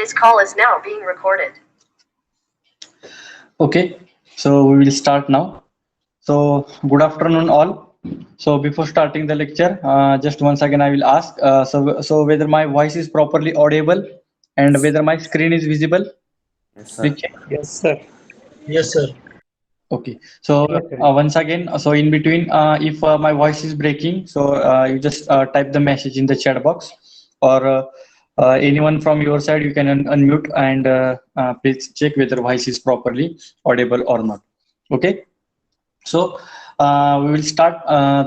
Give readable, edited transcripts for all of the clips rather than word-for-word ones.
This call is now being recorded. Okay, so we will start now. So good afternoon all. So before starting the lecture, just once again I will ask, so whether my voice is properly audible and whether my screen is visible. Yes, Please sir. check. Yes, sir. Yes, sir. Okay, so Yes, sir. once again, so in between, if my voice is breaking, so you just type the message in the chat box, or anyone from your side, you can unmute and please check whether voice is properly audible or not. Okay, so we will start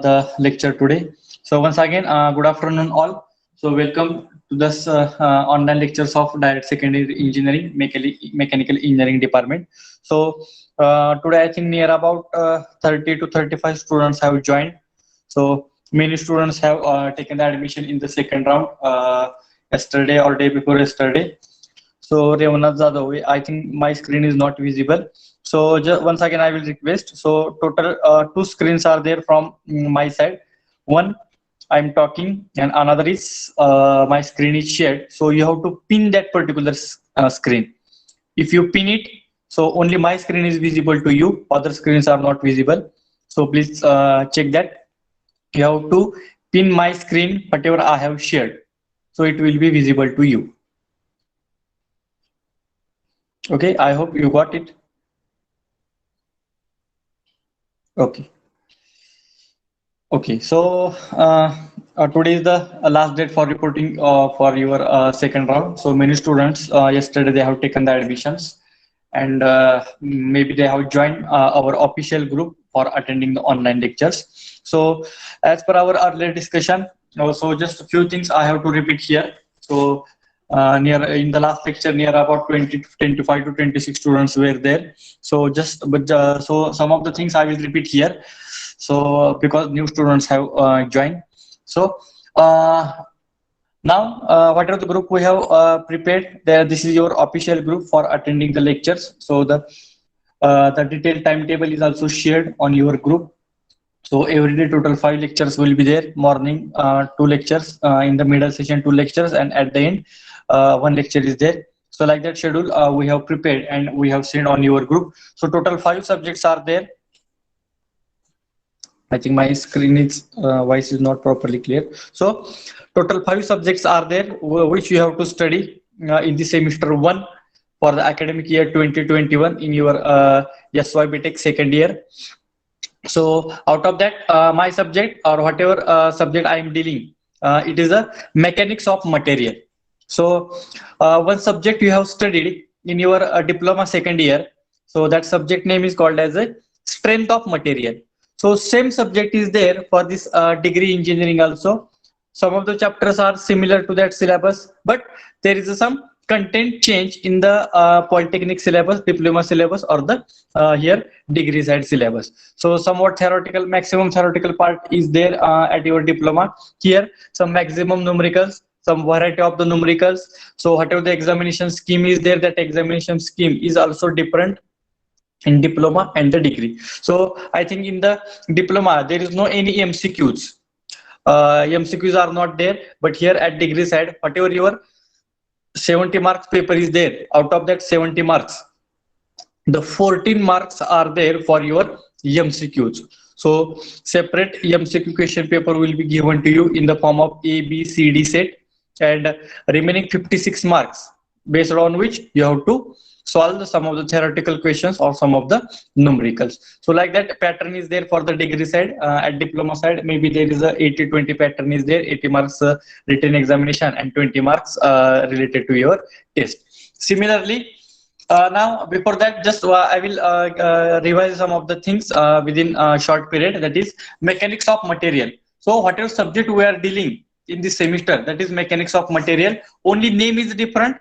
the lecture today. So once again, good afternoon all. So welcome to this online lectures of Direct Secondary Engineering, Mechanical Engineering Department. So today I think near about 30 to 35 students have joined. So many students have taken the admission in the second round yesterday or day before yesterday. So Revanath Jadhav, I think my screen is not visible. So just once again, I will request. So total two screens are there from my side. One I'm talking, and another is my screen is shared. So you have to pin that particular screen. If you pin it, so only my screen is visible to you. Other screens are not visible. So please check that. You have to pin my screen, whatever I have shared. So it will be visible to you. Okay, I hope you got it. Okay. Okay, so today is the last date for reporting for your second round. So many students yesterday they have taken the admissions, and maybe they have joined our official group for attending the online lectures. So as per our earlier discussion, so just a few things I have to repeat here. So near in the last lecture, near about 25 to 26 students were there. So so some of the things I will repeat here. So because new students have joined. So now whatever the group we have prepared there, this is your official group for attending the lectures. So the detailed timetable is also shared on your group. So every day total 5 lectures will be there. Morning 2 lectures, in the middle session 2 lectures, and at the end 1 lecture is there. So like that schedule we have prepared and we have sent on your group. So total 5 subjects are there. I think my screen is voice is not properly clear. So total 5 subjects are there which you have to study in the semester 1 for the academic year 2021 in your SY BTech second year. So out of that, my subject or whatever subject I am dealing, it is a mechanics of material. So one subject you have studied in your diploma second year. So that subject name is called as a strength of material. So same subject is there for this degree engineering also. Some of the chapters are similar to that syllabus, but there is some content change in the polytechnic syllabus, diploma syllabus, or the here degree side syllabus. So somewhat theoretical, maximum theoretical part is there at your diploma. Here some maximum numericals, some variety of the numericals. So whatever the examination scheme is there, that examination scheme is also different in diploma and the degree. So I think in the diploma there is no any MCQs. MCQs are not there, but here at degree side, whatever your 70 marks paper is there, out of that 70 marks, the 14 marks are there for your MCQs. So separate MCQ question paper will be given to you in the form of A, B, C, D set, and remaining 56 marks based on which you have to solve some of the theoretical questions or some of the numericals. So like that pattern is there for the degree side. At diploma side, maybe there is a 80-20 pattern is there, 80 marks written examination and 20 marks related to your test. Similarly, now before that, just I will revise some of the things within a short period, that is mechanics of material. So whatever subject we are dealing in this semester, that is mechanics of material, only name is different,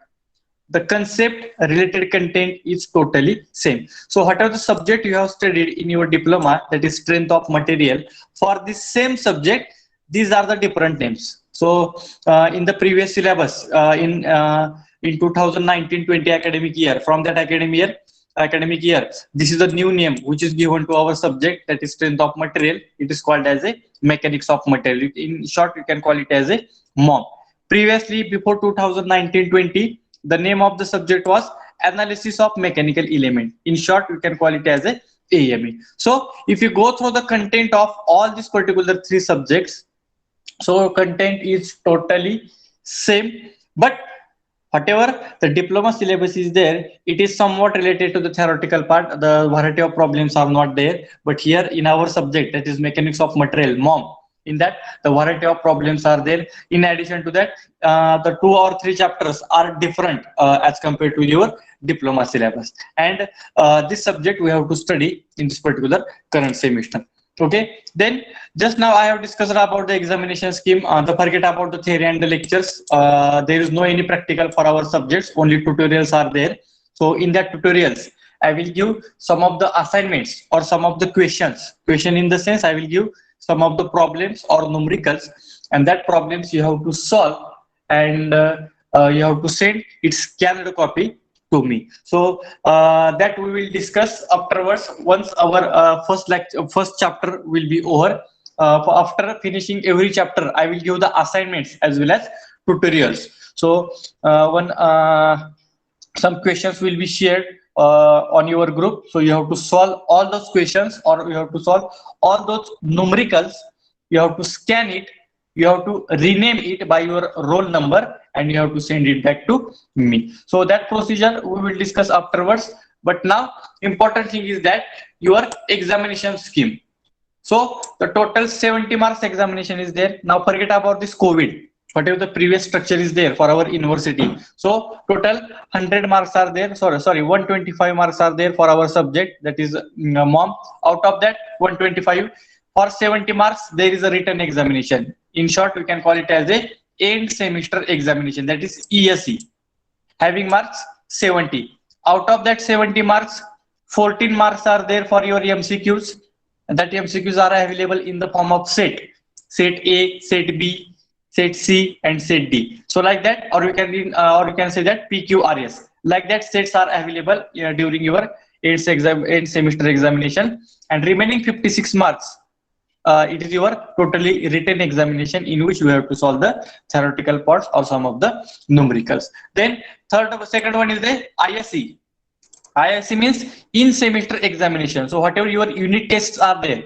the concept related content is totally same. So whatever the subject you have studied in your diploma, that is strength of material, for this same subject these are the different names. So in the previous syllabus in 2019-20 academic year, from that academic year, this is the new name which is given to our subject, that is strength of material. It is called as a mechanics of material. In short, you can call it as a MOM. Previously, before 2019-20, The name of the subject was analysis of mechanical element. In short, we can call it as a AME. So if you go through the content of all these particular three subjects, so content is totally same, but whatever the diploma syllabus is there, it is somewhat related to the theoretical part. The variety of problems are not there, but here in our subject, that is mechanics of material, MOM, in that the variety of problems are there. In addition to that, the 2 or 3 chapters are different as compared to your diploma syllabus, and this subject we have to study in this particular current semester. Okay, then just now I have discussed about the examination scheme. The forget about the theory and the lectures. There is no any practical for our subjects, only tutorials are there. So in that tutorials, I will give some of the assignments or some of the questions. Question in the sense, I will give some of the problems or numericals, and that problems you have to solve, and you have to send its scanned copy to me. So that we will discuss afterwards once our first chapter will be over. After finishing every chapter, I will give the assignments as well as tutorials. So when some questions will be shared on your group, so you have to solve all those questions, or you have to solve all those numericals. You have to scan it, you have to rename it by your roll number, and you have to send it back to me. So that procedure we will discuss afterwards. But now important thing is that your examination scheme. So the total 70 marks examination is there. Now forget about this COVID, whatever the previous structure is there for our university. So total 100 marks are there. Sorry, 125 marks are there for our subject, that is MOM. Out of that 125, for 70 marks there is a written examination. In short, we can call it as a end semester examination, that is ESE, having marks 70. Out of that 70 marks, 14 marks are there for your MCQs. That MCQs are available in the form of set A, set B, set C, and set D. So like that, or you can say that PQRS. Like that, sets are available during your end semester examination, and remaining 56 marks. It is your totally written examination, in which you have to solve the theoretical parts or some of the numericals. Then second one is the ISE. ISE means in semester examination. So whatever your unit tests are there,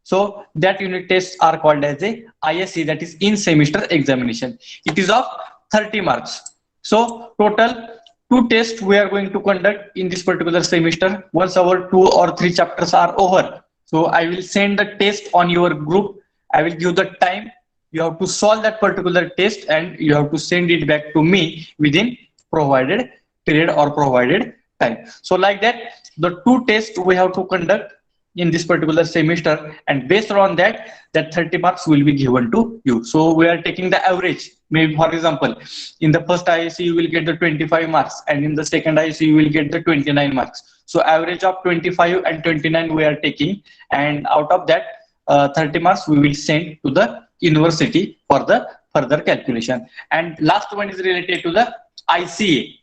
so that unit tests are called as a ISE, that is in semester examination. It is of 30 marks. So total 2 tests we are going to conduct in this particular semester. Once our 2 or 3 chapters are over, so I will send the test on your group. I will give the time. You have to solve that particular test, and you have to send it back to me within provided period or provided time. So like that, the 2 tests we have to conduct in this particular semester, and based on that 30 marks will be given to you. So we are taking the average. Maybe for example, in the first ISE you will get the 25 marks, and in the second ISE you will get the 29 marks. So average of 25 and 29 we are taking, and out of that 30 marks we will send to the university for the further calculation. And last one is related to the ICA.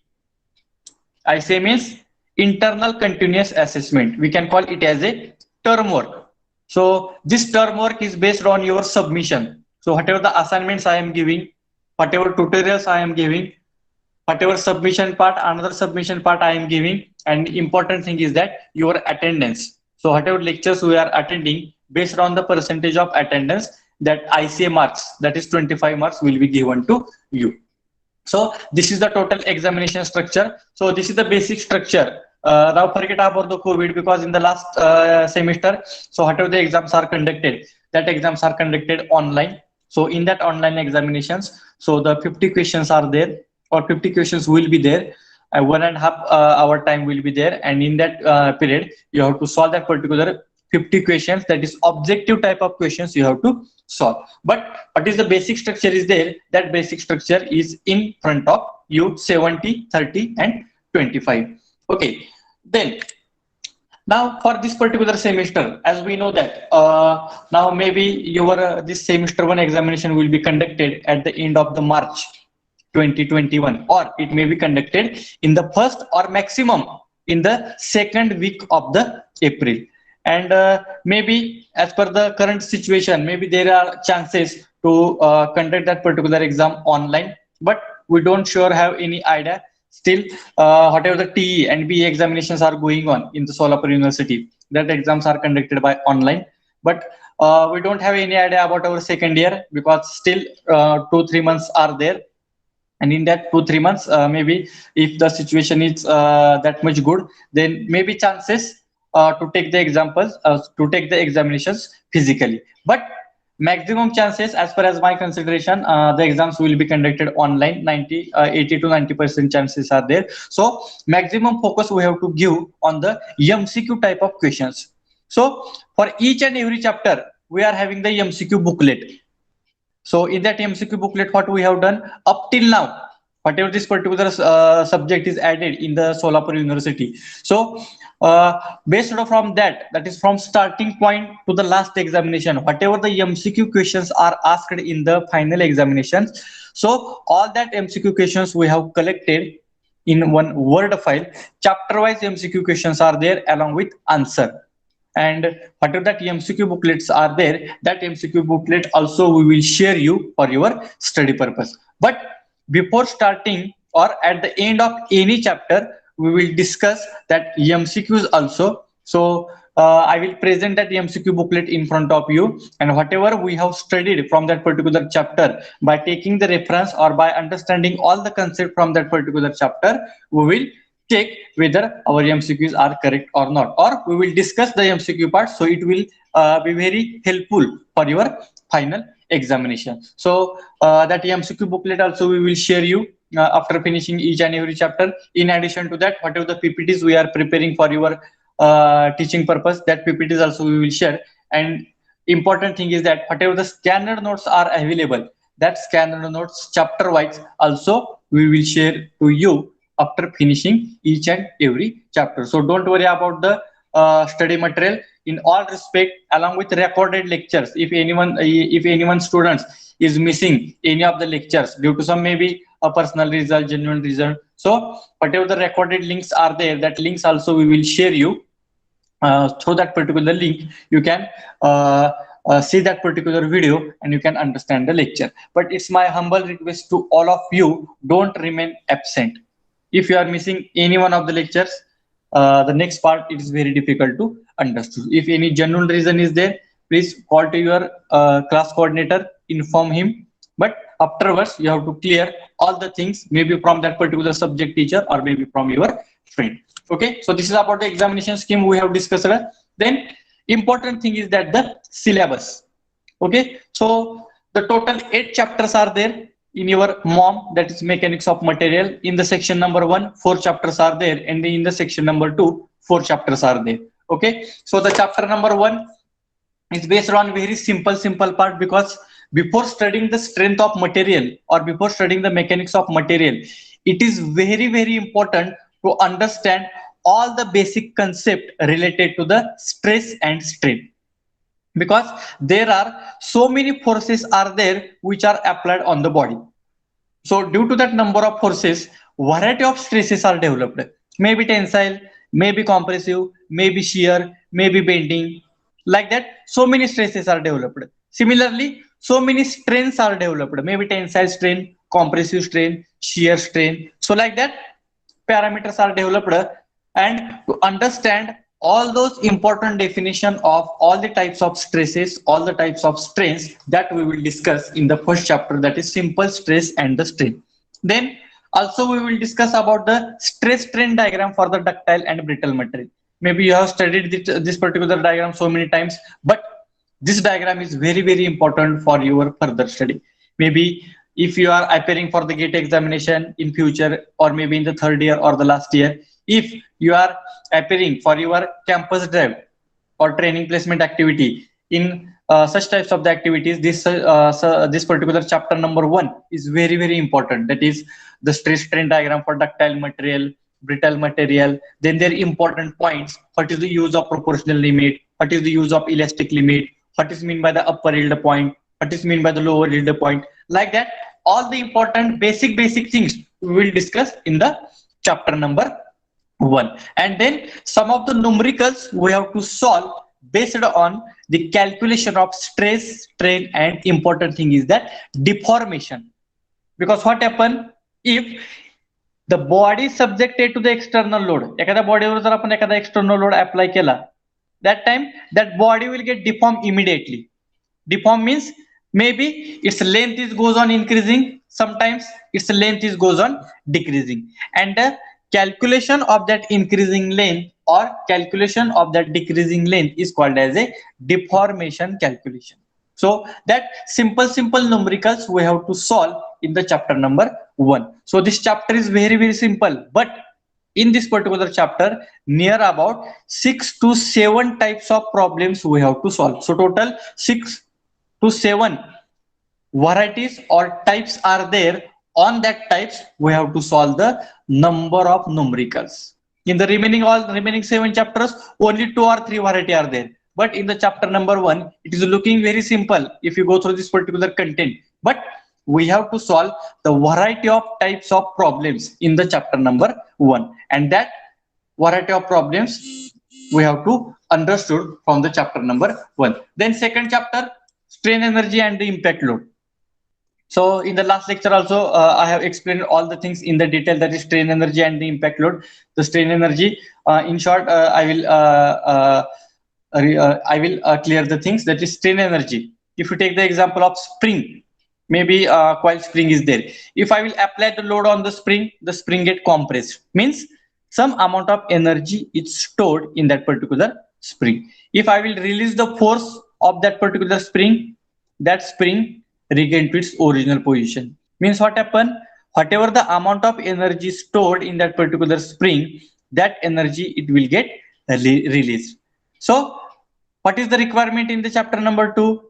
ICA means internal continuous assessment. We can call it as a term work. So this term work is based on your submission. So whatever the assignments I am giving, whatever tutorials I am giving, whatever submission part, another submission part I am giving, and important thing is that your attendance. So whatever lectures we are attending, based on the percentage of attendance, that ICA marks, that is 25 marks, will be given to you. So this is the total examination structure. So this is the basic structure. Now forget about the COVID, because in the last semester, so whatever the exams are conducted, that exams are conducted online. So in that online examinations, so the 50 questions are there, or 50 questions will be there. 1.5 hour time will be there, and in that period you have to solve that particular 50 questions. That is objective type of questions you have to solve. But what is the basic structure is there? That basic structure is in front of you: 70, 30, and 25. Okay, then now for this particular semester, as we know that now maybe your this semester 1 examination will be conducted at the end of the March 2021, or it may be conducted in the first or maximum in the second week of the April. And maybe as per the current situation, maybe there are chances to conduct that particular exam online, but we don't sure have any idea. Still, whatever the TE and BE examinations are going on in the Solapur University, that exams are conducted by online. But we don't have any idea about our second year because still 2-3 months are there, and in that 2-3 months, maybe if the situation is that much good, then maybe chances to take the examinations physically. But maximum chances, as per as my consideration, the exams will be conducted online. 80 to 90% chances are there. So maximum focus we have to give on the MCQ type of questions. So for each and every chapter, we are having the MCQ booklet. So in that MCQ booklet, what we have done up till now, whatever this particular subject is added in the Solapur University. So based from that is from starting point to the last examination, whatever the MCQ questions are asked in the final examinations. So all that MCQ questions we have collected in one Word file. Chapter wise MCQ questions are there along with answer. And whatever that MCQ booklets are there, that MCQ booklet also we will share you for your study purpose. But before starting or at the end of any chapter, we will discuss that MCQs also. So I will present that MCQ booklet in front of you, and whatever we have studied from that particular chapter, by taking the reference or by understanding all the concept from that particular chapter, we will check whether our MCQs are correct or not, or we will discuss the MCQ part, so it will be very helpful for your final examination. So that MCQ booklet also we will share you after finishing each and every chapter. In addition to that, whatever the PPTs we are preparing for your teaching purpose, that PPTs also we will share. And important thing is that whatever the scanned notes are available, that scanned notes chapter wise also we will share to you after finishing each and every chapter. So don't worry about the study material. In all respect, along with recorded lectures, if anyone students is missing any of the lectures due to some maybe a personal reason, genuine reason, so whatever the recorded links are there, that links also we will share you. Through that particular link, you can see that particular video and you can understand the lecture. But it's my humble request to all of you, don't remain absent. If you are missing any one of the lectures, the next part it is very difficult to understand. If any genuine reason is there, please call to your class coordinator, inform him. But afterwards, you have to clear all the things, maybe from that particular subject teacher or maybe from your friend. Okay, so this is about the examination scheme we have discussed. Then important thing is that the syllabus. Okay, so the total 8 chapters are there in your MOM, that is mechanics of material. In the section number 1, 4 chapters are there, and in the section number 2, 4 chapters are there. Okay, so the chapter number 1 is based on very simple part, because before studying the strength of material or before studying the mechanics of material, it is very important to understand all the basic concept related to the stress and strain, because there are so many forces are there which are applied on the body. So due to that number of forces, variety of stresses are developed, maybe tensile, maybe compressive, maybe shear, maybe bending, like that. So many stresses are developed. Similarly, so many strains are developed, maybe tensile strain, compressive strain, shear strain. So like that, parameters are developed. And to understand all those important definition of all the types of stresses, all the types of strains, that we will discuss in the first chapter, that is simple stress and the strain. Then also we will discuss about the stress strain diagram for the ductile and brittle material. Maybe you have studied this particular diagram so many times, but this diagram is very important for your further study. Maybe if you are appearing for the GATE examination in future, or maybe in the third year or the last year, if you are appearing for your campus drive or training placement activity, in such types of the activities, this particular chapter number 1 is very important. That is the stress strain diagram for ductile material, brittle material. Then there are important points: what is the use of proportional limit, what is the use of elastic limit, what is mean by the upper yield point, what is mean by the lower yield point, like that. All the important basic things we will discuss in the chapter number 1. And then some of the numericals we have to solve based on the calculation of stress, strain, and important thing is that deformation. Because what happen if the body is subjected to the external load. एखाद्या बॉडीवर जर आपण एखादा external load apply केला, that time that body will get deformed immediately. Deform means maybe its length is goes on increasing, sometimes its length is goes on decreasing, and the calculation of that increasing length or calculation of that decreasing length is called as a deformation calculation. So that simple numericals we have to solve in the chapter number 1. So this chapter is very simple, but in this particular chapter near about 6 to 7 types of problems we have to solve. So total 6 to 7 varieties or types are there. On that types we have to solve the number of numericals. In the remaining 7 chapters only 2 or 3 variety are there, but in the chapter number 1 it is looking very simple if you go through this particular content, but we have to solve the variety of types of problems in the chapter number 1, and that variety of problems we have to understood from the chapter number 1. Then second chapter, strain energy and the impact load. So in the last lecture also I have explained all the things in the detail, that is strain energy and the impact load. The strain energy, in short, I will clear the things. That is strain energy. If you take the example of spring, maybe coil spring is there. If I will apply the load on the spring get compressed, means some amount of energy is stored in that particular spring. If I will release the force of that particular spring, that spring regain to its original position. Means what happen? Whatever the amount of energy stored in that particular spring, that energy it will get released. So what is the requirement in the chapter number 2?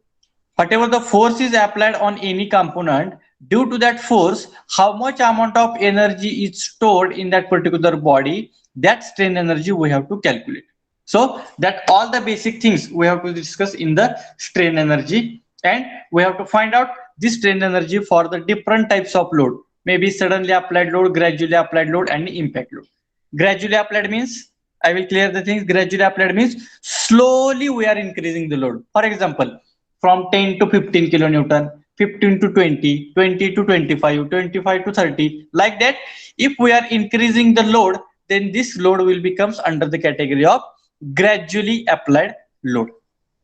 Whatever the force is applied on any component, due to that force, how much amount of energy is stored in that particular body, that strain energy we have to calculate. So that all the basic things we have to discuss in the strain energy, and we have to find out this strain energy for the different types of load. Maybe suddenly applied load, gradually applied load, and impact load. Gradually applied means, I will clear the things. Gradually applied means slowly we are increasing the load. For example, from 10 to 15 kilonewton, 15 to 20, 20 to 25, 25 to 30, like that. If we are increasing the load, then this load will becomes under the category of gradually applied load.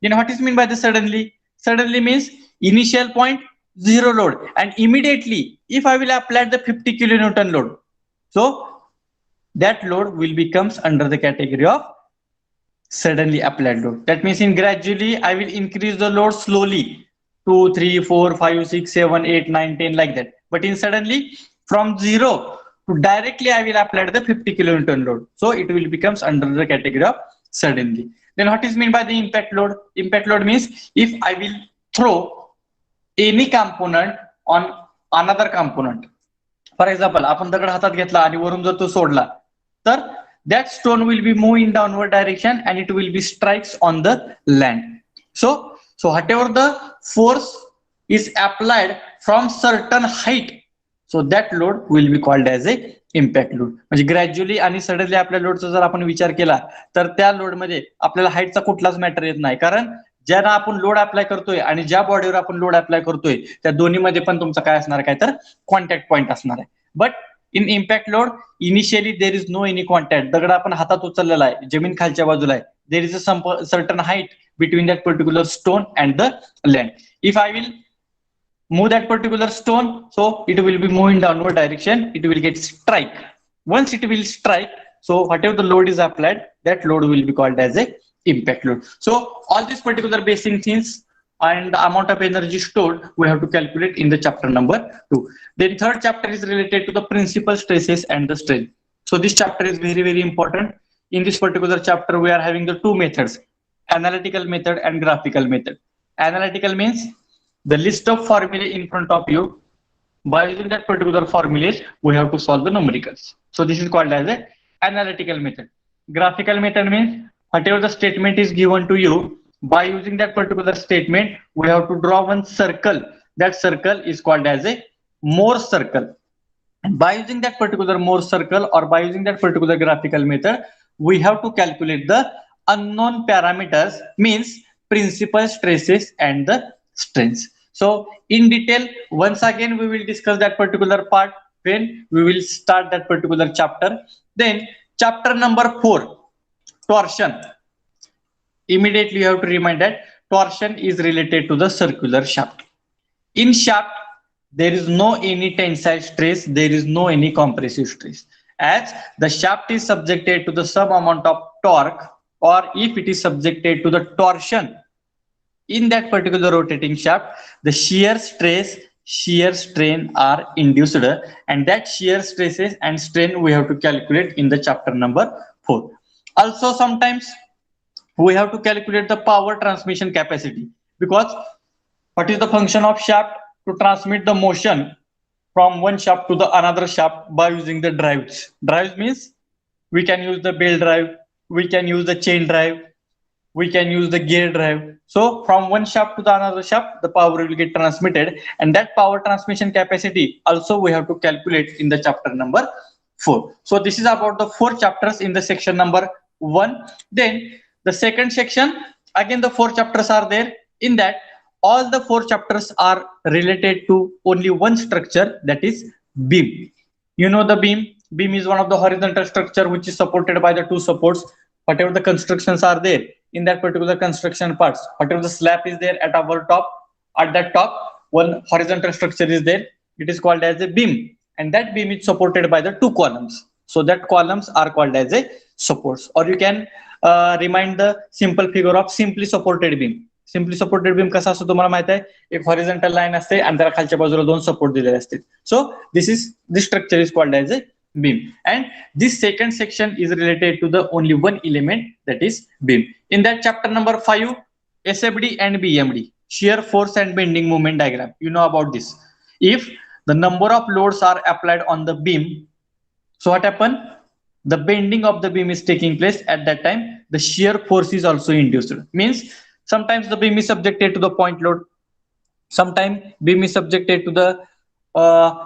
Then what is mean by the suddenly? Suddenly means initial point zero load, and immediately if I will apply the 50 kilonewton load, so that load will becomes under the category of suddenly applied load. That means in gradually I will increase the load slowly, 2, 3, 4, 5, 6, 7, 8, 9, 10, like that. But in suddenly from 0 to directly I will apply the 50 kilonewton load, so it will becomes under the category of suddenly. Then what is mean by the impact load? Impact load means if I will throw any component on another component. For example, आपण दगड हातात घेतला आणि वरून जर तो सोडला, तर that stone will be moving in downward direction and it will be strikes on the land. So whatever the force is applied from certain height, so that load will be called as a impact load. म्हणजे gradually आणि suddenly आपल्या लोडचा जर आपण विचार केला, तर त्या load मध्ये आपल्याला हाईटचा कुठलाच मॅटर येत नाही, कारण ज्याला आपण लोड अप्लाय करतोय आणि ज्या बॉडीवर आपण लोड अप्लाय करतोय त्या दोन्ही मध्ये पण तुमचा काय असणार आहे, काय तर कॉन्टॅक्ट पॉईंट असणार आहे. But in impact load initially there is no any contact. दगड आपण हातात उचललेला आहे, जमीन खालच्या बाजूला आहे, there is a certain height between that particular stone and the land. If I will move that particular stone, so it will be moving downward direction, it will get strike. Once it will strike, so whatever the load is applied, that load will be called as a impact load. So all these particular basic things and the amount of energy stored we have to calculate in the chapter number 2. Then third chapter is related to the principal stresses and the strain. So this chapter is very important. In this particular chapter we are having the two methods, analytical method and graphical method. Analytical means the list of formulae in front of you. By using that particular formulas, we have to solve the numericals. So this is called as a analytical method. Graphical method means whatever the statement is given to you, by using that particular statement, we have to draw one circle. That circle is called as a Morse circle. And by using that particular Morse circle or by using that particular graphical method, we have to calculate the unknown parameters, means principal stresses and the strains. So in detail, once again we will discuss that particular part. when we will start that particular chapter. Then chapter number 4, torsion. Immediately you have to remind that torsion is related to the circular shaft. In shaft, there is no any tensile stress, there is no any compressive stress, as the shaft is subjected to the some amount of torque, or if it is subjected to the torsion in that particular rotating shaft, the shear stress, shear strain are induced, and that shear stresses and strain we have to calculate in the chapter number 4. Also sometimes we have to calculate the power transmission capacity, because what is the function of shaft? To transmit the motion from one shaft to the another shaft by using the drives. Drives means we can use the belt drive, we can use the chain drive, we can use the gear drive. So from one shaft to the another shaft, the power will get transmitted, and that power transmission capacity also we have to calculate in the chapter number 4. So this is about the 4 chapters in the section number 1. Then the second section, again the 4 chapters are there. In that, all the 4 chapters are related to only one structure, that is beam. You know the beam. Beam is one of the horizontal structure which is supported by the 2 supports. Whatever the constructions are there in that particular construction parts, whatever the slab is there at our top, at that top one horizontal structure is there, it is called as a beam, and that beam is supported by the 2 columns. So that columns are called as a supports. Or you can remind the simple figure of simply supported beam. Simply supported beam कसा असतो तुम्हाला माहित आहे, एक horizontal line असते आणि त्याला खालच्या बाजूला 2 सपोर्ट दिलेले असतात. So this structure is called as a beam, and this second section is related to the only one element, that is beam. In that chapter number 5, SFD and BMD, shear force and bending moment diagram, you know about this. If the number of loads are applied on the beam, so what happen? The bending of the beam is taking place. At that time the shear force is also induced. Means sometimes the beam is subjected to the point load, sometimes beam is subjected to the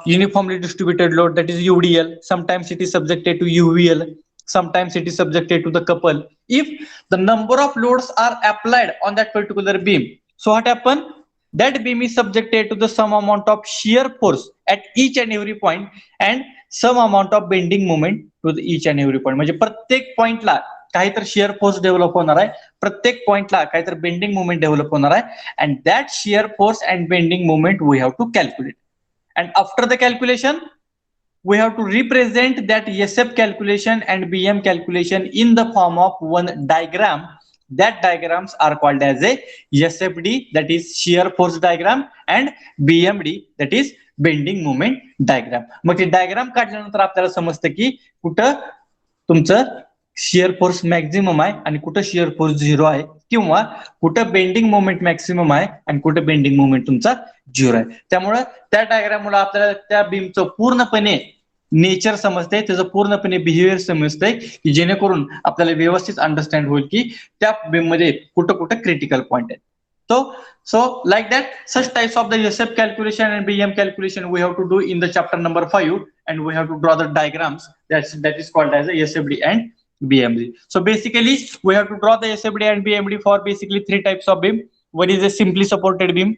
uniformly distributed load, that is UDL, sometimes it is subjected to UVL, sometimes it is subjected to the couple. If the number of loads are applied on that particular beam, so what happen? That beam is subjected to the some amount of shear force at each and every point, and some amount of bending moment to the each and every point. म्हणजे प्रत्येक पॉइंटला काहीतरी share force develop होणार आहे, प्रत्येक पॉइंटला काहीतरी bending movement develop होणार आहे, and that shear force and bending movement we have to calculate. And after the calculation, we have to represent that SF calculation and BM calculation in the form of one diagram. That diagrams are called as a SFD, that is shear force diagram, and BMD, that is bending moment diagram. मग ते diagram काढल्यानंतर आपल्याला समजतं की कुठं तुमचं shear force maximum आहे आणि कुठं शियर फोर्स 0 आहे, किंवा कुठं बेंडिंग मोमेंट मॅक्सिमम आहे आणि कुठं बेंडिंग मोमेंट तुमचा 0 आहे. त्यामुळे त्या डायग्राम मुळे आपल्याला त्या बीमचं पूर्णपणे नेचर समजते, त्याचं पूर्णपणे बिहेवियर समजते, की जेणेकरून आपल्याला व्यवस्थित अंडरस्टँड होईल की त्या बीम मध्ये कुठं कुठं क्रिटिकल पॉइंट आहे. So like that, such types of the SF calculation and BM calculation we have to do in the chapter number 5, and we have to draw the diagrams that is called as a SFD and BMD. So basically we have to draw the SFD and BMD for basically 3 types of beam. One is a simply supported beam,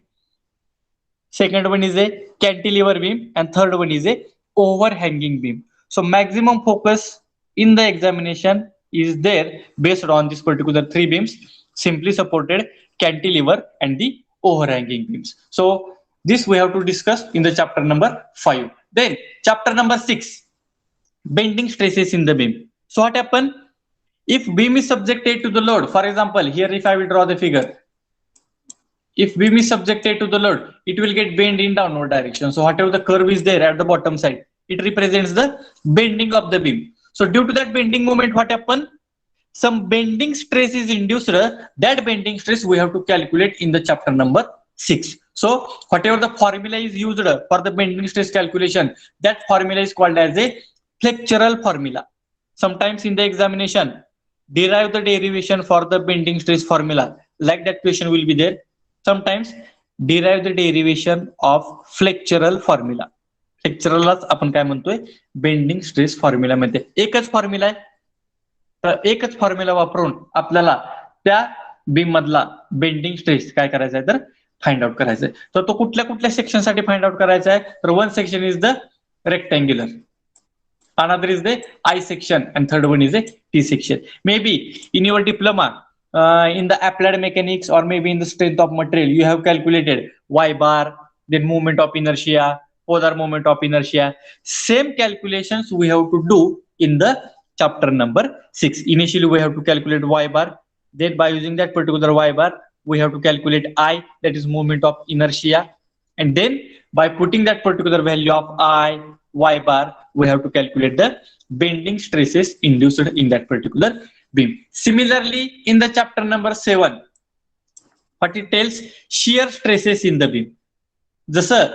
second one is a cantilever beam, and third one is a overhanging beam. So maximum focus in the examination is there based on this particular 3 beams: simply supported, cantilever, and the overhanging beams. So this we have to discuss in the chapter number 5. Then chapter number 6, bending stresses in the beam. So what happen if beam is subjected to the load? For example, here if I will draw the figure, if beam is subjected to the load, it will get bent in downward direction. So whatever the curve is there at the bottom side, it represents the bending of the beam. So due to that bending moment, what happen? Some bending stress is induced. That bending stress we have to calculate in the chapter number 6. So whatever the formula is used for the bending stress calculation, that formula is called as a flexural formula. Sometimes in the examination, derive the derivation for the bending stress formula, like that question will be there. Sometimes derive the derivation of flexural formula. फ्लेक्चरलाच आपण काय म्हणतोय, bending stress formula मध्ये एकच formula आहे, तर एकच formula वापरून आपल्याला त्या बीम मधला बेंडिंग स्ट्रेस काय करायचा आहे तर फाइंड आउट करायचा आहे. तर तो कुठल्या कुठल्या सेक्शन साठी फाइंड आउट करायचा आहे, तर one section is the rectangular. Another is the I section, and third one is the T section. Maybe in your diploma, in the applied mechanics or maybe in the strength of material, you have calculated Y bar, then moment of inertia, polar moment of inertia. Same calculations we have to do in the chapter number 6. Initially, we have to calculate Y bar. Then by using that particular Y bar, we have to calculate I, that is moment of inertia. And then by putting that particular value of I, Y bar, we have to calculate the bending stresses induced in that particular beam. Similarly, in the chapter number 7, what it tells, shear stresses in the beam. जसं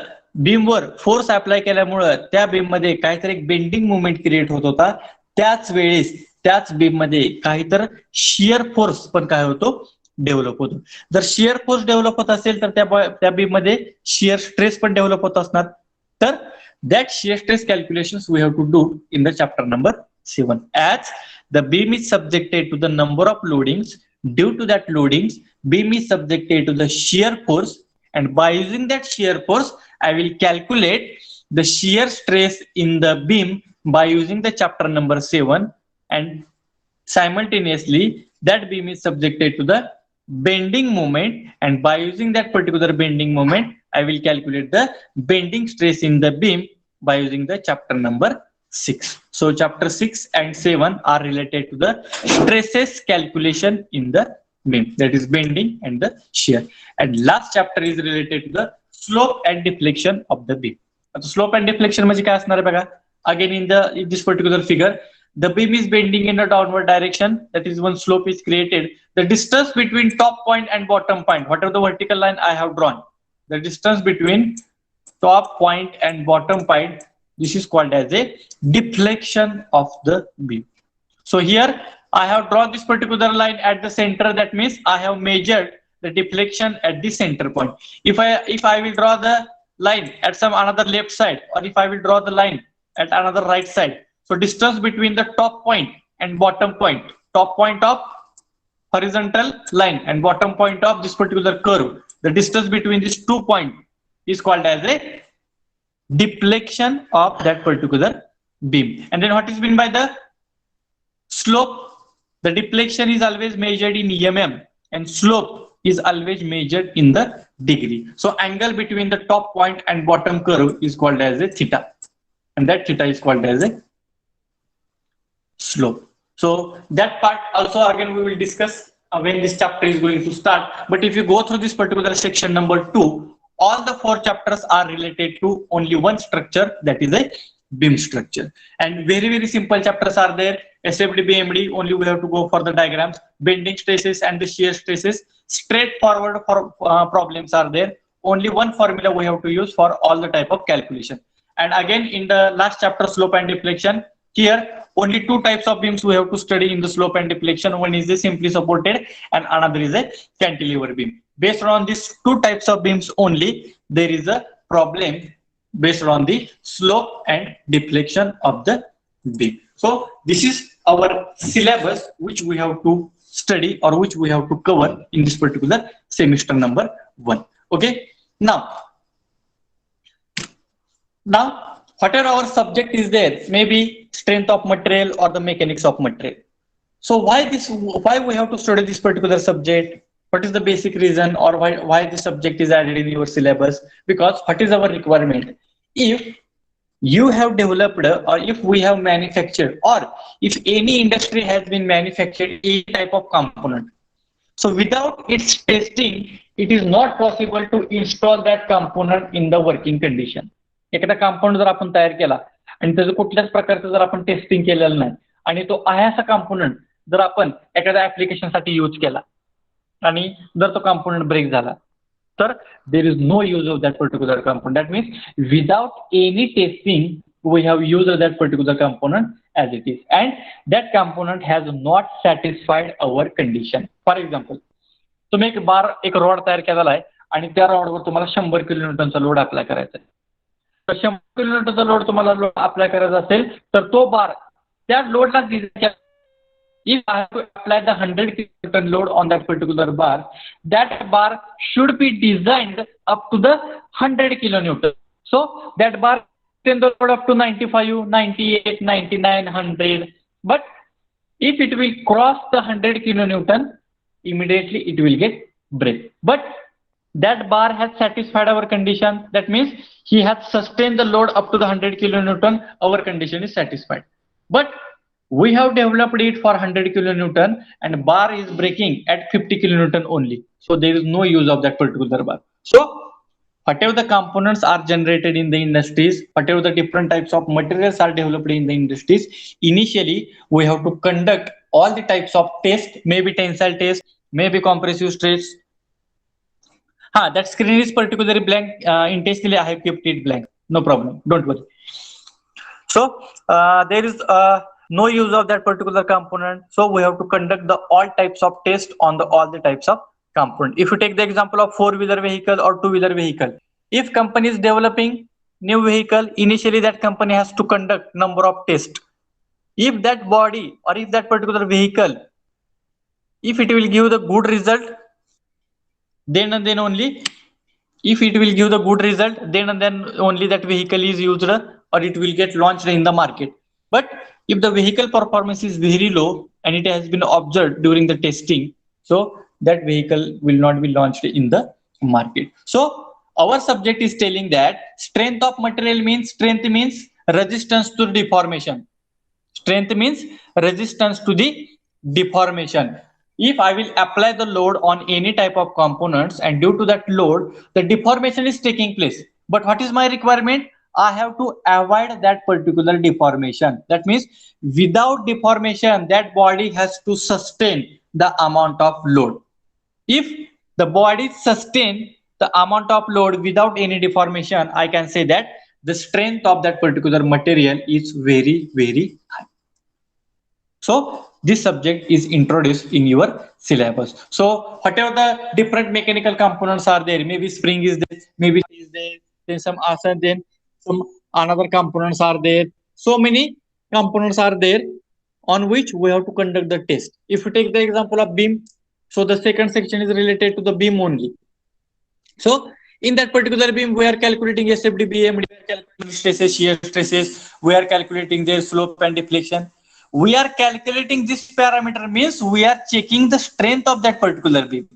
बीमवर force apply केल्यामुळं त्या beam मध्ये काहीतरी एक bending movement create होत होता, त्याच वेळेस त्याच बीम मध्ये काहीतरी शियर फोर्स पण काय होतो, डेव्हलप होतो. जर शियर फोर्स डेव्हलप होत असेल तर त्या बीम मध्ये शियर स्ट्रेस पण डेव्हलप होत असणार. तर that shear stress calculations we have to do in the chapter number 7, as the beam is subjected to the number of loadings. Due to that loadings, beam is subjected to the shear force, and by using that shear force, I will calculate the shear stress in the beam by using the chapter number 7, and simultaneously that beam is subjected to the bending moment, and by using that particular bending moment, I will calculate the bending stress in the beam by using the chapter number 6. So chapter 6 and 7 are related to the stresses calculation in the beam, that is bending and the shear. And last chapter is related to the slope and deflection of the beam. So slope and deflection म्हणजे काय असणार आहे बघा. Again in this particular figure, the beam is bending in a downward direction, that is one slope is created. The distance between top point and bottom point, whatever the vertical line I have drawn, the distance between top point and bottom point, this is called as a deflection of the beam. So here I have drawn this particular line at the center, that means I have measured the deflection at the center point. If I will draw the line at some another left side, or if I will draw the line at another right side, so distance between the top point and bottom point, top point of horizontal line and bottom point of this particular curve, the distance between these 2 points is called as a deflection of that particular beam. And then what is meant by the slope? The deflection is always measured in mm, and slope is always measured in the degree. So angle between the top point and bottom curve is called as a theta, and that theta is called as a slope. So that part also again we will discuss when this chapter is going to start. But if you go through this particular section number 2, all the 4 chapters are related to only one structure, that is a beam structure. And very simple chapters are there. SFD, BMD, only we have to go for the diagrams. Bending stresses and the shear stresses, straightforward for problems are there. Only one formula we have to use for all the type of calculation. And again in the last chapter, slope and deflection, here only 2 types of beams we have to study in the slope and deflection. One is the simply supported and another is a cantilever beam. Based on these 2 types of beams only, there is a problem based on the slope and deflection of the beam. So this is our syllabus which we have to study, or which we have to cover in this particular semester number 1. Okay. Now whatever our subject is there, maybe strength of material or the mechanics of material. So why we have to study this particular subject? What is the basic reason, or why this subject is added in your syllabus? Because what is our requirement? If you have developed, or if we have manufactured, or if any industry has been manufactured a type of component, so without its testing, it is not possible to install that component in the working condition. एखादा component जर आपण तयार केला आणि त्याचं कुठल्याच प्रकारचं जर आपण टेस्टिंग केलेलं नाही, आणि तो आहे असा कंपोनंट जर आपण एखाद्या ऍप्लिकेशनसाठी यूज केला आणि जर तो कंपोनंट ब्रेक झाला, तर there is no use of that particular component. That means without any testing we have use that particular component as it is, and that component has not satisfied our condition. For example, तुम्ही एक rod तयार केलेला आहे आणि त्या रॉडवर तुम्हाला 100 किलोन्यूटनचा load apply करायचा आहे. तर 100 किलोमीटरचा लोड तुम्हाला अप्लाय करायचा असेल तर तो बार त्या लोडला if I have to apply the 100 kilonewton load on that particular bar, that bar should be designed up to the 100 kilonewton. So that bar sustain the load up to 95, 98, 99, 100. But if it will cross the 100 kilonewton, immediately it will get break. But that bar has satisfied our condition. That means he has sustained the load up to the 100 kilonewton. Our condition is satisfied. But we have developed it for 100 kilonewton and bar is breaking at 50 kilonewton only. So there is no use of that particular bar. So whatever the components are generated in the industries, whatever the different types of materials are developed in the industries, initially we have to conduct all the types of tests, maybe tensile test, maybe compressive stress. That screen is particularly blank. Intentionally, I have kept it blank. No problem. Don't worry. So there is no use of that particular component. So we have to conduct the all types of tests on the all the types of component. If you take the example of four-wheeler vehicle or two-wheeler vehicle, if company is developing new vehicle, initially that company has to conduct number of tests. If that body or if that particular vehicle, if it will give the good result, then and then only, if it will give the good result, then and then only that vehicle is used or it will get launched in the market. But if the vehicle performance is very low and it has been observed during the testing, so that vehicle will not be launched in the market. So our subject is telling that strength of material means, strength means resistance to deformation. Strength means resistance to the deformation. If I will apply the load on any type of components and due to that load, the deformation is taking place. But what is my requirement? I have to avoid that particular deformation. That means without deformation, that body has to sustain the amount of load. If the body sustain the amount of load without any deformation, I can say that the strength of that particular material is very, very high. So this subject is introduced in your syllabus. So whatever the different mechanical components are there, maybe spring is there, maybe is there, then some asan, then some another components are there. So many components are there on which we have to conduct the test. If you take the example of beam, so the second section is related to the beam only. So in that particular beam, we are calculating SFD, BM, we are calculating stresses, shear stresses, we are calculating their slope and deflection. We are calculating this parameter means we are checking the strength of that particular beam.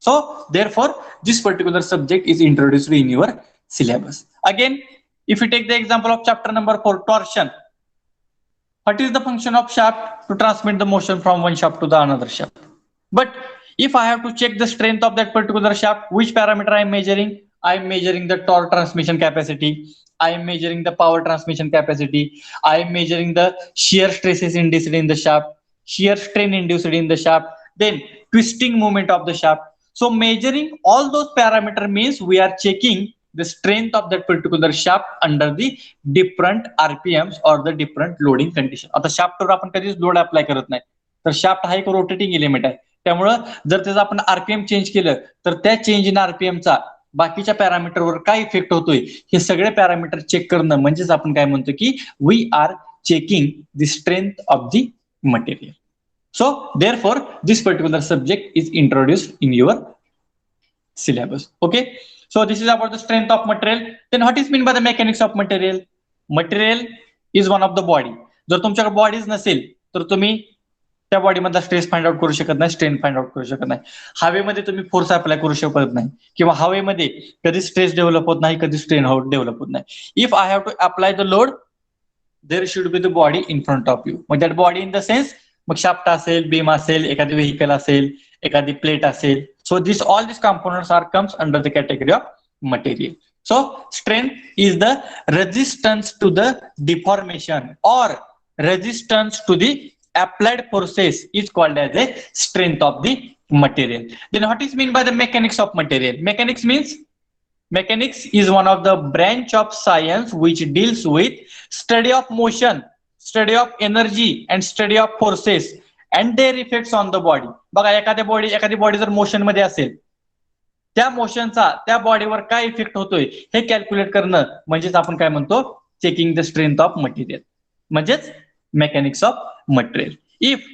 So therefore, this particular subject is introduced in your syllabus. Again, if you take the example of chapter number 4, torsion. What is the function of shaft? To transmit the motion from one shaft to the another shaft. But if I have to check the strength of that particular shaft, which parameter I am measuring? I am measuring the torque transmission capacity. I am measuring the power transmission capacity. I am measuring the shear stresses induced in the shaft, shear strain induced in the shaft, then twisting moment of the shaft. So measuring all those parameters means we are checking the strength of that particular shaft under the different RPMs or the different loading condition. आता shaft वर आपण कधीच load apply करत नाही, तर shaft हा एक rotating element आहे. त्यामुळं जर त्याचं आपण आरपीएम चेंज केलं तर त्या चेंज इन आरपीएमचा बाकीच्या पॅरामीटरवर काय इफेक्ट होतोय हे सगळे पॅरामीटर चेक करणं म्हणजेच आपण काय म्हणतो की we are checking the strength of the material. So therefore this particular subject is introduced in your syllabus. Okay, so this is about the strength of material. Then what is mean by the mechanics of material? Material is one of the body. जर तुमच्याकडे bodies नसेल तर तुम्ही त्या body मधला stress find out करू शकत नाही, स्ट्रेन फाइंड आउट करू शकत नाही. हवेमध्ये तुम्ही फोर्स अप्लाय करू शकत नाही किंवा हवेमध्ये कधी स्ट्रेस डेव्हलप होत नाही, कधी स्ट्रेन डेव्हलप होत नाही. If I have to apply the load, there should be the body in front of you. मग that body in the sense मग शाफ्ट असेल, बीम असेल, एखादी व्हेकल असेल, एखादी प्लेट असेल. So this all this components are comes under the category of material. So strength is the resistance to the deformation or resistance to the applied forces is called as a strength of the material. Then what is mean by the mechanics of material? Mechanics is one of the branch of science which deals with study of motion, study of energy and study of forces and their effects on the body. बघा एखादी body जर motion मध्ये असेल, त्या मोशनचा त्या बॉडीवर काय effect होतोय हे calculate करणं म्हणजेच आपण काय म्हणतो checking the strength of material, म्हणजेच mechanics of material. If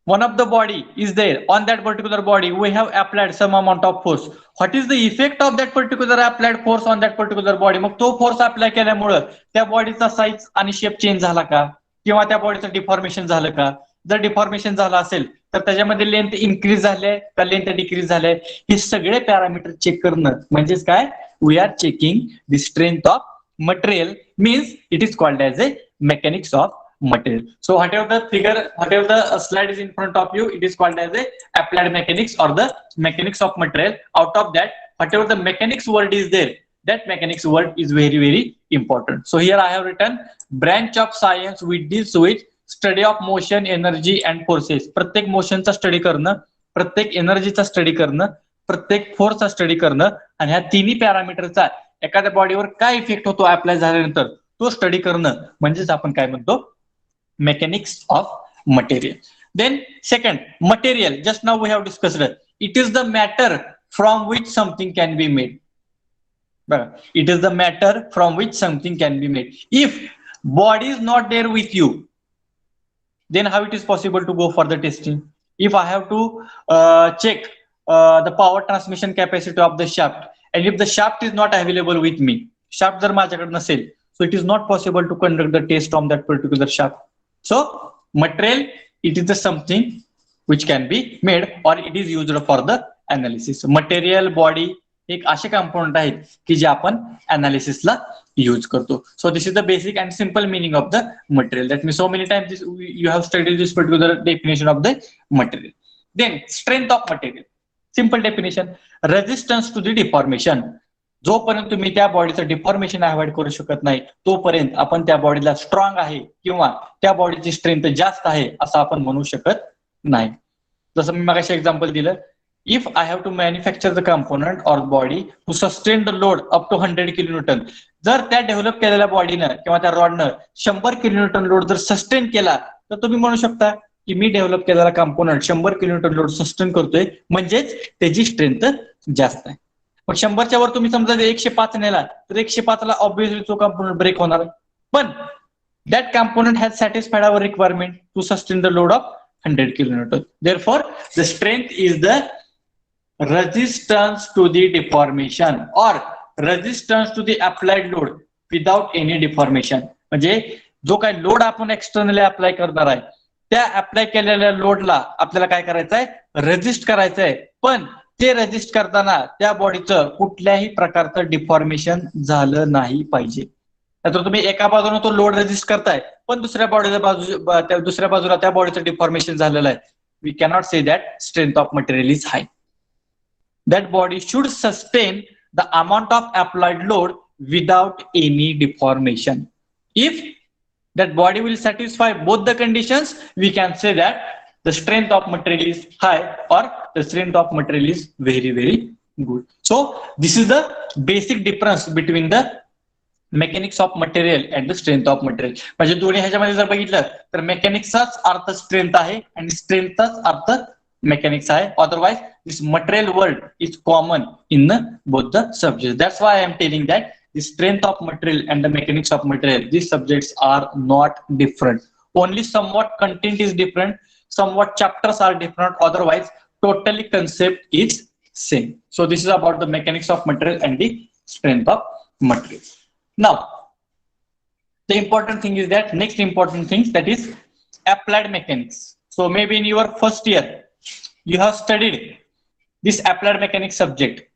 one of the body is there, on that particular body we have applied some amount of force. What is the effect of that particular applied force on that particular body? मग तो force apply केल्यामुळे त्या बॉडीचा size आणि shape change झाला का, किंवा त्या बॉडीचं deformation झालं का? जर डिफॉर्मेशन झालं असेल तर त्याच्यामध्ये लेंथ इन्क्रीज झाले का लेंथ डिक्रीज झाले, हे सगळे पॅरामीटर चेक करणं म्हणजेच काय, we are checking the strength of material, means it is called as a mechanics of material. So whatever the figure, whatever the slide is in front of you, it is called as a applied mechanics or the mechanics of material. Out of that, whatever the mechanics word is there, that mechanics word is very, very important. So here I have written branch of science which deals with study of motion, energy and forces. प्रत्येक मोशनचा study करणं, प्रत्येक एनर्जीचा study करणं, प्रत्येक फोर्सचा study करणं, आणि ह्या तिन्ही पॅरामीटरचा एखाद्या बॉडीवर काय इफेक्ट होतो अप्लाय झाल्यानंतर तो स्टडी करणं म्हणजेच आपण काय म्हणतो, mechanics of material. Then second, material, just now we have discussed it. It is the matter from which something can be made. It is the matter from which something can be made. If body is not there with you, then how it is possible to go for the testing? If I have to check the power transmission capacity of the shaft, and if the shaft is not available with me, shaft जर माझ्याकडे नसेल, so it is not possible to conduct the test on that particular shaft. So material, it is the something which can be made or it is used for the analysis. Material, body एक असे component आहेत की जे आपण अनालिसिसला use करतो. So this is the basic and simple meaning of the material. That means so many times you have studied this particular definition of the material. Then strength of material. Simple definition: resistance to the deformation. जोपर्यंत तुम्ही त्या बॉडीचं deformation avoid करू शकत नाही तोपर्यंत आपण त्या बॉडीला स्ट्रॉंग आहे किंवा त्या बॉडीची स्ट्रेंथ जास्त आहे असं आपण म्हणू शकत नाही. जसं मी मगाशी एक्झाम्पल दिलं, if I have to manufacture the component or body to sustain the load up to 100 kilonewton, जर त्या डेव्हलप केलेल्या बॉडीनं किंवा त्या रॉडनं 100 किलोन्यूटन लोड जर सस्टेन केला तर तुम्ही म्हणू शकता की मी डेव्हलप केलेला कंपोनंट 100 किलोन्यूटन लोड सस्टेन करतोय म्हणजेच त्याची स्ट्रेंथ जास्त आहे. मग 100च्या वर तुम्ही समजा 105 नेला तर 105 ला ऑब्व्हियसली तो कंपोनंट ब्रेक होणार, पण that component has satisfied our requirement to sustain the load of 100 kilonewton. Therefore the strength is the resistance to the deformation or resistance to the applied load without any deformation. म्हणजे जो काही load आपण externally apply करणार आहे त्या apply केलेल्या लोडला आपल्याला काय करायचं आहे, रेजिस्ट करायचं आहे, पण ते रेजिस्ट करताना त्या बॉडीचं कुठल्याही प्रकारचं डिफॉर्मेशन झालं नाही पाहिजे. तर तुम्ही एका बाजूने तो लोड रेजिस्ट करताय पण दुसऱ्या बाजूला त्या बॉडीचं डिफॉर्मेशन झालेलं आहे, we cannot say that strength of material is high. That body should sustain the amount of applied load without any deformation. If that body will satisfy both the conditions, we can say that the strength of material is high or the strength of material is very, very good. So this is the basic difference between the mechanics of material and the strength of material. म्हणजे दोन्ही ह्याच्यामध्ये जर बघितलं तर मेकॅनिक्सचाच अर्थ strength आहे आणि स्ट्रेंथचाच अर्थ mechanics आहे. Otherwise this material word is common in both the subjects. That's why I am telling that the strength of material and the mechanics of material, these subjects are not different. Only somewhat content is different, somewhat chapters are different, otherwise totally concept is same. So this is about the mechanics of material and the strength of material. Now the important thing is that next important thing, that is applied mechanics. So maybe in your first year you have studied this applied mechanics subject,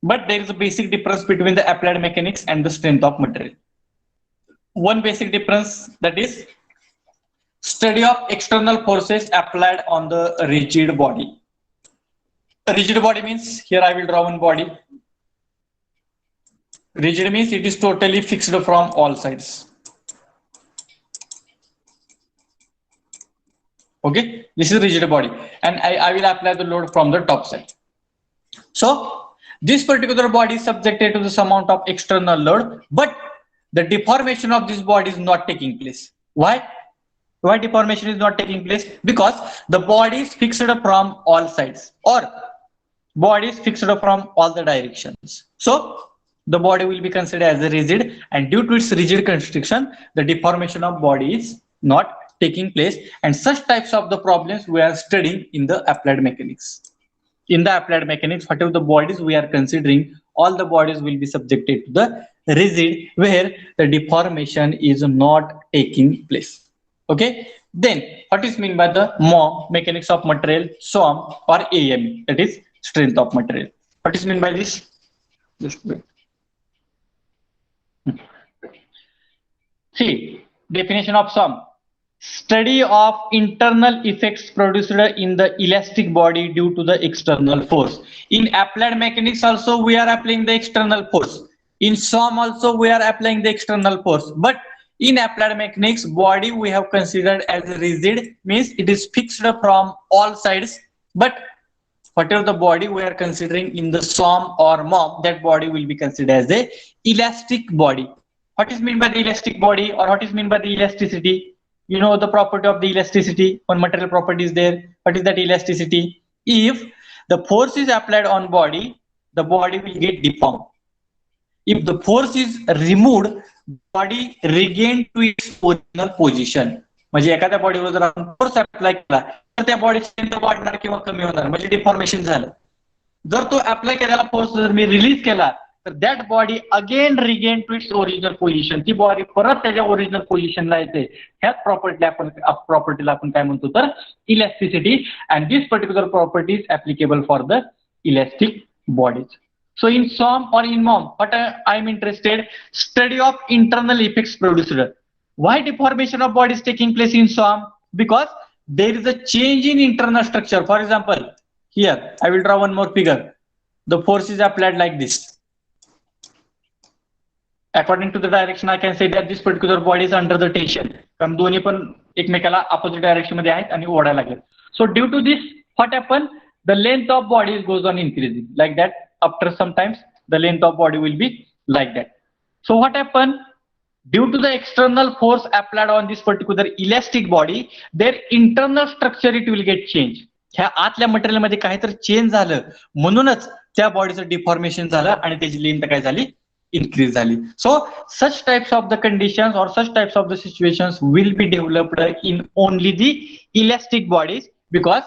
but there is a basic difference between the applied mechanics and the strength of material. One basic difference, that is study of external forces applied on the rigid body. A rigid body means, here I will draw one body. Rigid means it is totally fixed from all sides. Okay, this is rigid body and I will apply the load from the top side. So this particular body is subjected to this amount of external load, but the deformation of this body is not taking place. Why? Why deformation is not taking place? Because the body is fixed from all sides or body is fixed from all the directions. So the body will be considered as a rigid, and due to its rigid construction, the deformation of body is not taking place, and such types of the problems we are studying in the applied mechanics. In the applied mechanics, whatever the bodies we are considering, all the bodies will be subjected to the rigid, where the deformation is not taking place. Okay. Then what is meant by the MOM, mechanics of material, SOM, or AME, that is strength of material. What is meant by this? Just wait. See, definition of SOM. Study of internal effects produced in the elastic body due to the external force. In applied mechanics also we are applying the external force. In SOM also we are applying the external force. But in applied mechanics, body we have considered as rigid, means it is fixed from all sides. But whatever the body we are considering in the SOM or MOM, that body will be considered as a elastic body. What is meant by the elastic body, or what is meant by the elasticity? You know the property of the elasticity. One material property is there. What is that elasticity? If the force is applied on body, the body will get deformed. If the force is removed, body regain to its original position. म्हणजे एखाद्या बॉडीवर जर आपण force apply केला तर त्या बॉडीची strength वाढणार किंवा कमी होणार, म्हणजे डिफॉर्मेशन झालं. जर तो अप्लाय केलेला फोर्स जर मी रिलीज केला तर that body again regain to its original position. ती बॉडी परत त्याच्या ओरिजिनल पोझिशनला येते. ह्याच प्रॉपर्टीला आपण काय म्हणतो तर elasticity. And this particular property is applicable for the elastic bodies. So in SOM or in MOM, what I am interested, study of internal effects produced. Why deformation of body is taking place in SOM? Because there is a change in internal structure. For example, here I will draw one more figure. The force is applied like this. According to the direction, I can say that this particular body is under the tension. कारण दोन्ही पण एकमेकाला opposite direction मध्ये आहेत आणि ओढायला लागले. So due to this, what happen? The length of body goes on increasing like that. After some times, the length of body will be like that. So what happened? Due to the external force applied on this particular elastic body, their internal structure it will get changed. ह्या आतल्या material मध्ये काहीतरी change झालं म्हणूनच त्या बॉडीचं deformation झालं आणि त्याची लेंथ काय झाली, इन्क्रीज झाली. सो such types of the conditions or such types of the situations will be developed in only the elastic bodies because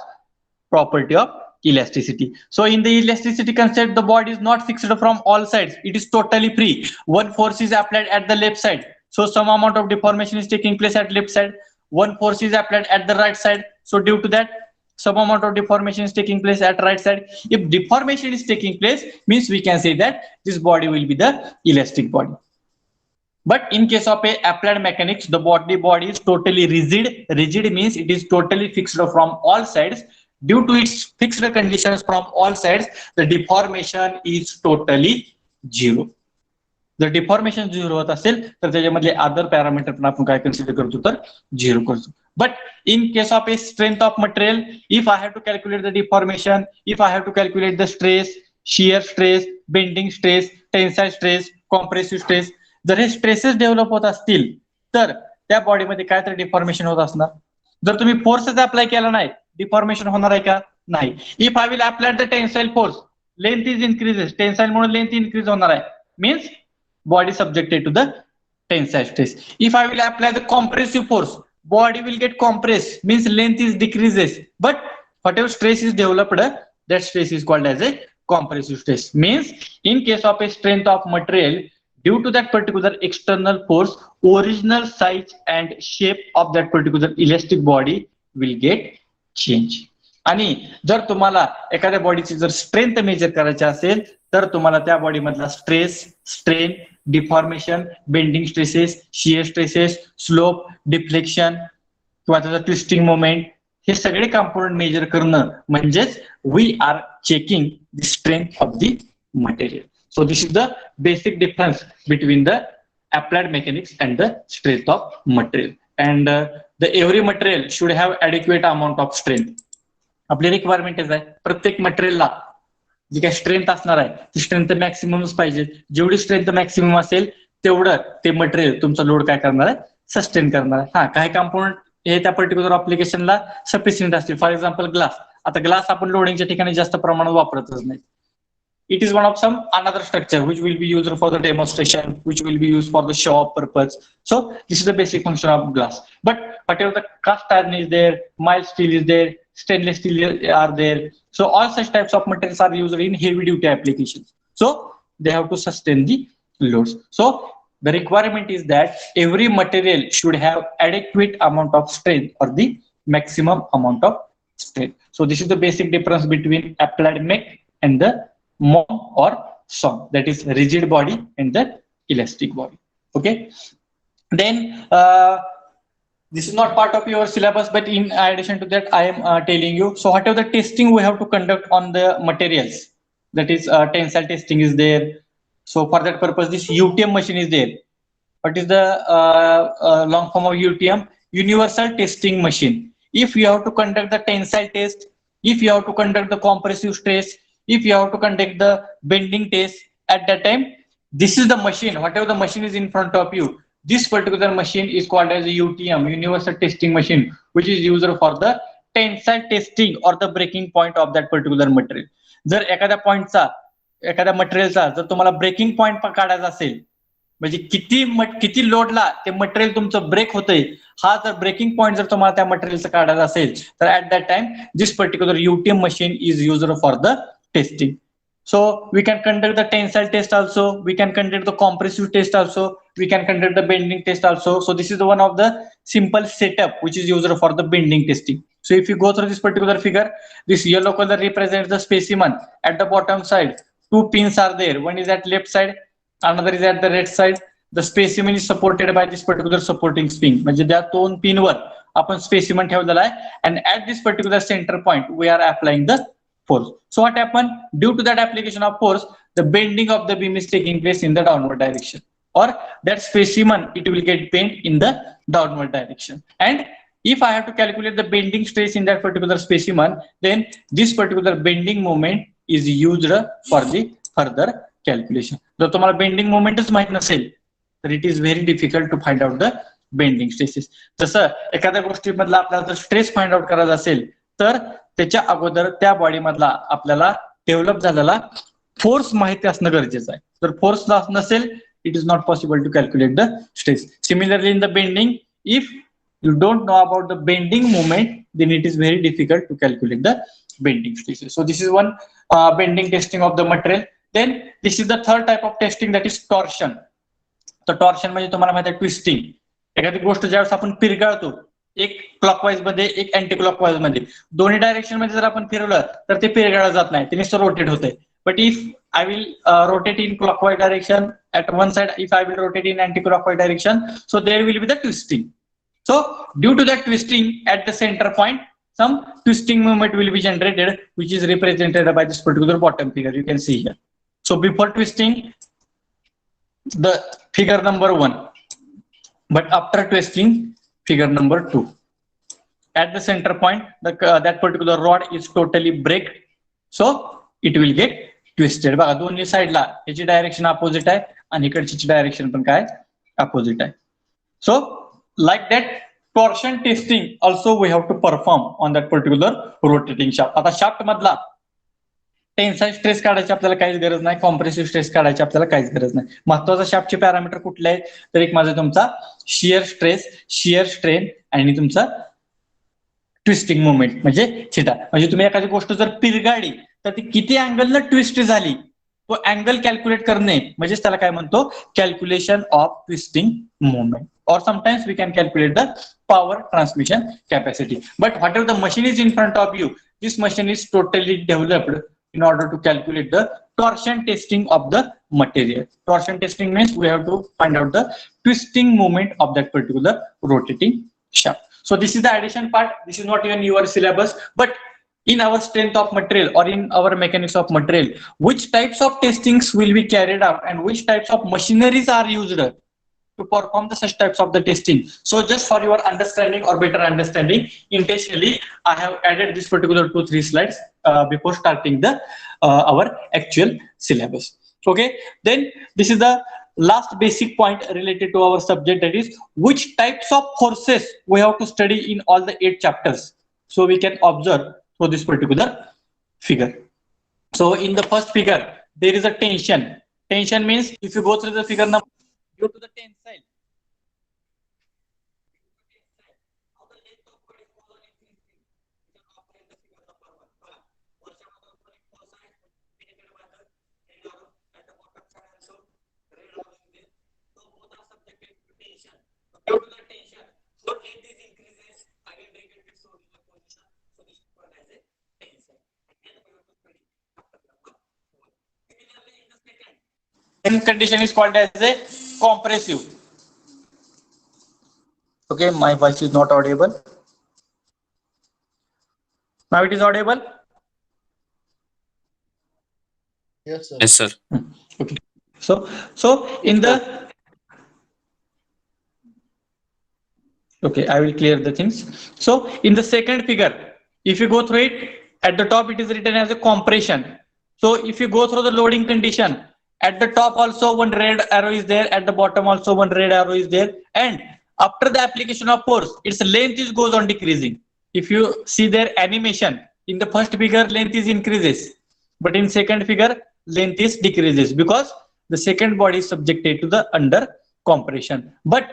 property of elasticity. So in the elasticity concept, the body is not fixed from all sides. It is totally free. One force is applied at the left side. So some amount of deformation is taking place at left side. One force is applied at the right side. So due to that, some amount of deformation is taking place at right side. If deformation is taking place, means we can say that this body will be the elastic body. But in case of a applied mechanics, the body is totally rigid. Rigid means it is totally fixed from all sides. Due to its fixed conditions from all sides, the deformation is totally zero. जर deformation zero होत असेल तर त्याच्यामधले other parameter पण आपण काय consider करतो तर झिरो करतो. But in case of a strength of material, if I have to calculate the deformation, if I have to calculate the stress, shear stress, bending stress, tensile stress, compressive stress, जर हे stresses develop होत असतील तर त्या बॉडीमध्ये काय तर deformation होत असणार. जर तुम्ही फोर्सच अप्लाय केला नाही, डिफॉर्मेशन होणार आहे का? नाही. If I will apply the tensile force, length is increases, tensile म्हणून लेंथ इन्क्रीज होणार आहे, means body subjected to the tensile stress. If I will apply the compressive force, body will get compressed, means length is decreases, but whatever stress is developed, that stress is called as a compressive stress. Means in case of a strength of material, due to that particular external force, original size and shape of that particular elastic body will get changed. आणि जर तुम्हाला एखाद्या बॉडीची जर strength major करायची असेल तर तुम्हाला त्या बॉडी मधला stress, strain, deformation, bending stresses, shear stresses, slope, deflection किंवा त्याचा ट्विस्टिंग मोमेंट, हे सगळे कंपोनंट मेजर करणं म्हणजेच we are checking the strength of the material. So this is the basic difference between the applied mechanics and the strength of material. And the every material should have adequate amount of strength. आपली रिक्वायरमेंटच आहे प्रत्येक मटेरियलला जी काही strength असणार आहे ती strength मॅक्सिममच पाहिजे. जेवढी strength maximum असेल तेवढं ते मटेरियल तुमचा लोड काय करणार आहे, सस्टेन करणार आहे. हा, काही कंपोनंट हे त्या particular it is one of some another structure which will be used for the demonstration, which will be used for the show off purpose. So this is the basic function of glass. But whatever the cast iron is there, mild steel is there, stainless steel are there. So all such types of materials are used in heavy duty applications. So they have to sustain the loads. So the requirement is that every material should have adequate amount of strength or the maximum amount of strength. So this is the basic difference between applied mech and the MOM or SOM, that is rigid body and the elastic body. Okay. Then this is not part of your syllabus, but in addition to that, I am telling you. So whatever the testing we have to conduct on the materials, that is tensile testing is there. So for that purpose, this UTM machine is there. What is the long form of UTM? Universal testing machine. If you have to conduct the tensile test, if you have to conduct the compressive stress, if you have to conduct the bending test, at that time, this is the machine. Whatever the machine is in front of you, this particular machine is called as a UTM, Universal Testing Machine, which is used for the tensile testing or the breaking point of that particular material. जर एखाद्या पॉइंटचा, एखाद्या मटेरियलचा जर तुम्हाला breaking point काढायचा असेल, म्हणजे किती लोडला ते मटेरियल तुमचं ब्रेक होतंय, हा जर ब्रेकिंग पॉइंट जर तुम्हाला त्या मटेरियलचा काढायचा असेल, तर at that time this particular UTM machine is used for the testing. So we can conduct the tensile test also, we can conduct the compressive test also, we can conduct the bending test also. So this is the one of the simple setup which is used for the bending testing. So if you go through this particular figure, this yellow color represents the specimen. At the bottom side, two pins are there. One is at left side, another is at the right side. The specimen is supported by this particular supporting spring. म्हणजे त्या दोन pin वर आपण specimen ठेवलेला आहे, and at this particular center point we are applying the force. So what happened? Due to that application of force, the bending of the beam is taking place in the downward direction, or that specimen, it will get bent in the downward direction. And if I have to calculate the bending stress in that particular specimen, then this particular bending moment is used for the further calculation. जर तुम्हाला bending मोमेंटच माहित नसेल, तर it is very difficult to find out the bending stresses. जसं एखाद्या गोष्टीमधला आपल्याला जर stress find out करायचा असेल, तर त्याच्या अगोदर त्या बॉडी मधला आपल्याला डेव्हलप झालेला फोर्स माहिती असणं गरजेचं आहे. जर फोर्स नसेल, it is not possible to calculate the stress. Similarly in the bending, if you don't know about the bending moment, then it is very difficult to calculate the bending stresses. So this is one bending testing of the material. Then this is the third type of testing, that is torsion. तर torsion म्हणजे तुम्हाला माहिती आहे twisting. एखादी गोष्ट ज्यावेळेस आपण पिरगाळतो, एक क्लॉकवाईज मध्ये एक अँटी क्लॉकवाईज मध्ये, दोन्ही डायरेक्शन मध्ये जर आपण फिरवलं तर ते पिरगाळलं जात नाही, ते नुसतं रोटेट होतंय. But if I will rotate in clockwise direction at one side, if I will rotate in anti clockwise direction, so there will be the twisting. So due to that twisting at the center point, some twisting movement will be generated, which is represented by this particular bottom figure you can see here. So before twisting, the figure number 1, but after twisting, figure number 2. At the center point, that particular rod is totally break, so it will get twisted. बघा दोन्ही साइडला याची direction opposite आहे आणि इकडची direction पण काय opposite आहे. So like that, torsion testing also we have to perform on that particular rotating shaft. आता शाफ्ट मधला टेन्साईल स्ट्रेस काढायची आपल्याला काहीच गरज नाही, कॉम्प्रेसिव्ह स्ट्रेस काढायची आपल्याला काहीच गरज नाही. महत्वाचा शाफ्टचे पॅरामीटर कुठले आहेत, तर एक माझा तुमचा शियर स्ट्रेस, शियर स्ट्रेन आणि तुमचा ट्विस्टिंग मुवमेंट म्हणजे थिटा. म्हणजे तुम्ही एखादी गोष्ट जर पिरगाळली तर ती किती अँगलनं ट्विस्ट झाली, तो अँगल कॅल्क्युलेट करणे म्हणजेच त्याला काय म्हणतो, calculation of twisting movement. Or sometimes we can calculate the power transmission capacity. But whatever the machine is in front of you, this machine is totally developed in order to calculate the torsion testing of the material. Torsion testing means we have to find out the twisting moment of that particular rotating shaft. So this is the addition part. This is not even your syllabus, but in our strength of material or in our mechanics of material, which types of testings will be carried out and which types of machineries are used to perform the such types of the testing. So just for your understanding or better understanding, intentionally I have added this particular 2-3 slides before starting the our actual syllabus. Okay, then this is the last basic point related to our subject, that is which types of forces we have to study in all the 8 chapters. So we can observe through this particular figure. So in the first figure, there is a tension. Tension means if you go through the figure number, due to the tensile, due to the tension, so length is increases, again bracket gets so position, so this is called as a tensile. Similarly, in the second condition is called as a compressive. Okay, my voice is not audible. Now it is audible. Yes, sir. Yes, sir. Okay. So in the okay, I will clear the things. So in the second figure, if you go through it, at the top it is written as a compression. So if you go through the loading condition, at the top also one red arrow is there, at the bottom also one red arrow is there, and after the application of force, its length is goes on decreasing. If you see their animation, in the first figure length is increases, but in second figure length is decreases because the second body is subjected to the under compression. But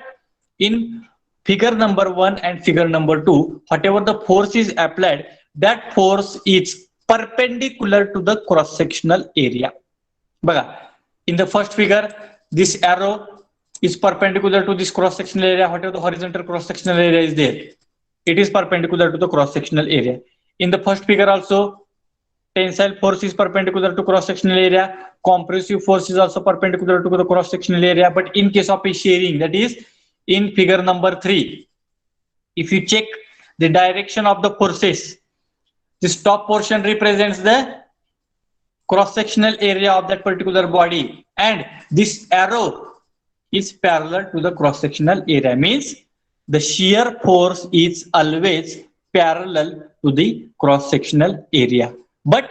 in figure number 1 and figure number 2, whatever the force is applied, that force is perpendicular to the cross sectional area. Baga, in the first figure, this arrow is perpendicular to this cross sectional area, whatever the horizontal cross sectional area is there, it is perpendicular to the cross sectional area. In the first figure also, tensile force is perpendicular to cross sectional area, compressive force is also perpendicular to the cross sectional area. But in case of a shearing, that is in figure number 3, if you check the direction of the forces, this top portion represents the cross sectional area of that particular body, and this arrow is parallel to the cross sectional area, means the shear force is always parallel to the cross sectional area. But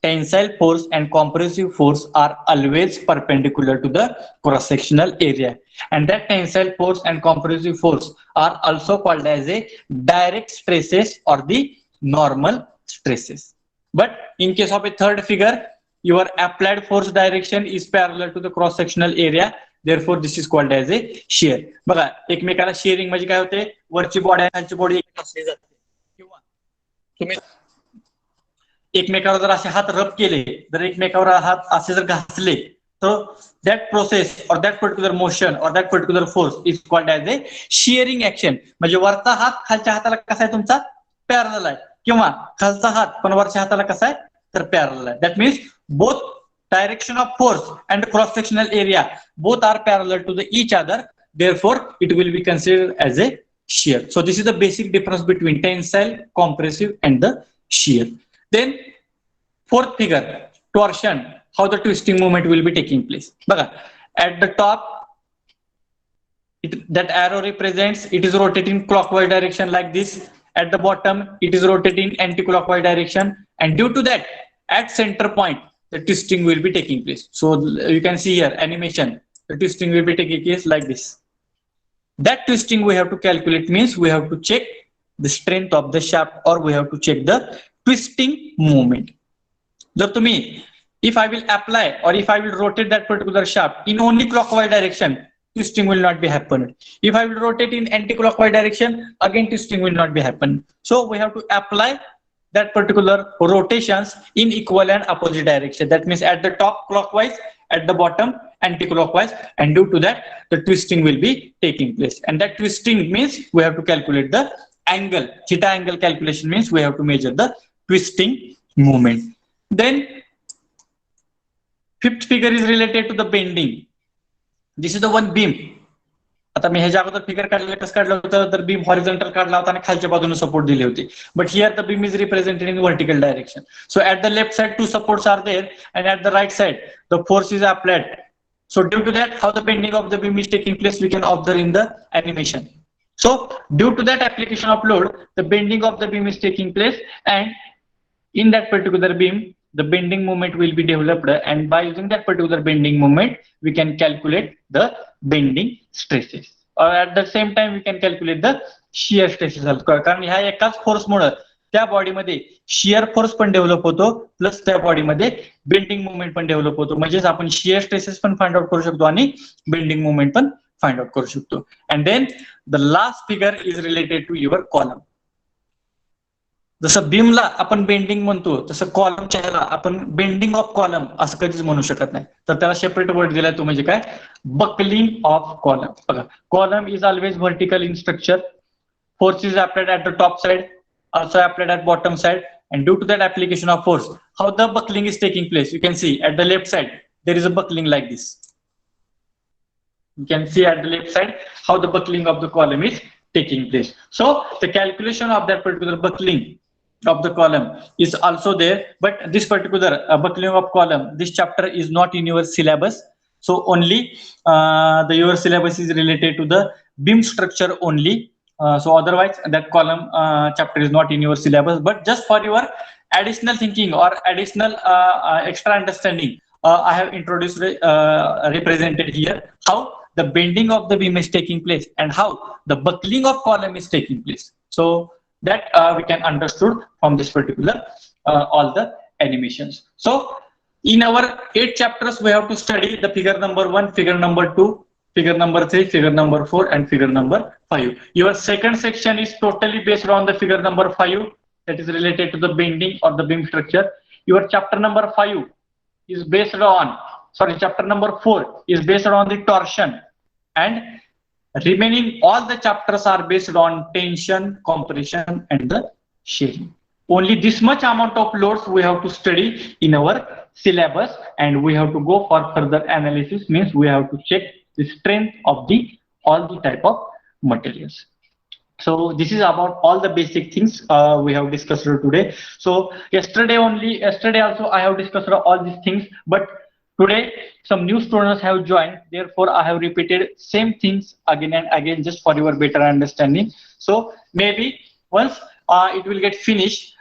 tensile force and compressive force are always perpendicular to the cross sectional area, and that tensile force and compressive force are also called as a direct stresses or the normal stresses. But in case of a third figure, your applied force direction is parallel to the cross sectional area, therefore this is called as a shear. बघा, एकमेकाला sharing म्हणजे काय होते, वरची body खालची body असली जाते, किंवा तुम्ही एकमेकावर जर असे हात रब केले, जर एकमेकावर हात असे जर घासले, तर that process or that particular motion or that particular force is called as a shearing action. म्हणजे वरचा हात खालच्या हाताला कसा आहे तुमचा, पॅरलल आहे, किंवा खालचा हात पण वरच्या हाताला कसा आहे तर पॅरलल आहे. That means both direction of force and cross sectional area both are parallel to the each other, therefore it will be considered as a shear. So this is the basic difference between tensile, compressive and the shear. Then fourth figure, torsion, how the twisting movement will be taking place. Baga, at the top that arrow represents it is rotating clockwise direction like this, at the bottom it is rotating anti-clockwise direction, and due to that at center point the twisting will be taking place. So you can see here animation, the twisting will be taking place like this. That twisting we have to calculate, means we have to check the strength of the shaft, or we have to check the twisting movement. If I will apply or if I will rotate that particular shaft in only clockwise direction, twisting will not be happen. If I will rotate in anti-clockwise direction, again twisting will not be happen. So we have to apply that particular rotations in equal and opposite direction. That means at the top clockwise, at the bottom anti-clockwise, and due to that the twisting will be taking place. And that twisting means we have to calculate the angle. Theta angle calculation means we have to measure the twisting movement. Then fifth figure is related to the bending. This is the one beam. आता मी ह्याच्या अगोदर figure काढलेलं कसं काढलं होतं, तर beam horizontal काढला होता आणि खालच्या बाजूने सपोर्ट दिले होते. But here the beam is represented in vertical direction. So at the left side two supports are there, and at the right side the force is applied. So due to that, how the bending of the beam is taking place, we can observe in the animation. So due to that application of load, the bending of the beam is taking place, and in that particular beam the bending moment will be developed, and by using that particular bending moment we can calculate the bending stresses, or at the same time we can calculate the shear stresses. कारण ह्या एकाच force मुळे त्या बॉडीमध्ये shear force पण develop होतो, plus त्या बॉडीमध्ये बेंडिंग मुवमेंट पण डेव्हलप होतो. म्हणजेच आपण शिअर स्ट्रेसेस पण फाइंड आउट करू शकतो आणि बेंडिंग मुवमेंट पण फाइंड आउट करू शकतो. And then the last figure is related to your column. जसं बीमला आपण बेंडिंग म्हणतो, तसं कॉलमच्या ह्याला आपण बेंडिंग ऑफ कॉलम असं कधीच म्हणू शकत नाही. तर त्याला सेपरेट वर्ड दिलाय तो म्हणजे काय, बकलिंग ऑफ कॉलम. बघा, column is always vertical in structure. Force is applied at the top side, also applied at bottom side, and due to that application of force, how the buckling is taking place. You can see at the left side there is a buckling like this. You can see at the left side how the buckling of the column is taking place. So the calculation of that particular buckling of the column is also there, but this particular buckling of column, this chapter is not in your syllabus. So only your syllabus is related to the beam structure only. So otherwise that column chapter is not in your syllabus, but just for your additional thinking or additional extra understanding, I have introduced represented here how the bending of the beam is taking place and how the buckling of column is taking place. So that we can understood from this particular all the animations. So in our 8 chapters we have to study the figure number 1, figure number 2, figure number 3, figure number 4, and figure number 5. Your second section is totally based on the figure number 5, that is related to the bending or the beam structure. Your chapter number 5 is based on, chapter number 4 is based on the torsion, and remaining all the chapters are based on tension, compression, and the shearing. Only this much amount of loads we have to study in our syllabus, and we have to go for further analysis, means we have to check the strength of the all the type of materials. So this is about all the basic things we have discussed today. So yesterday also I have discussed all these things, but today some new students have joined, therefore I have repeated same things again and again just for your better understanding. So maybe once it will get finished,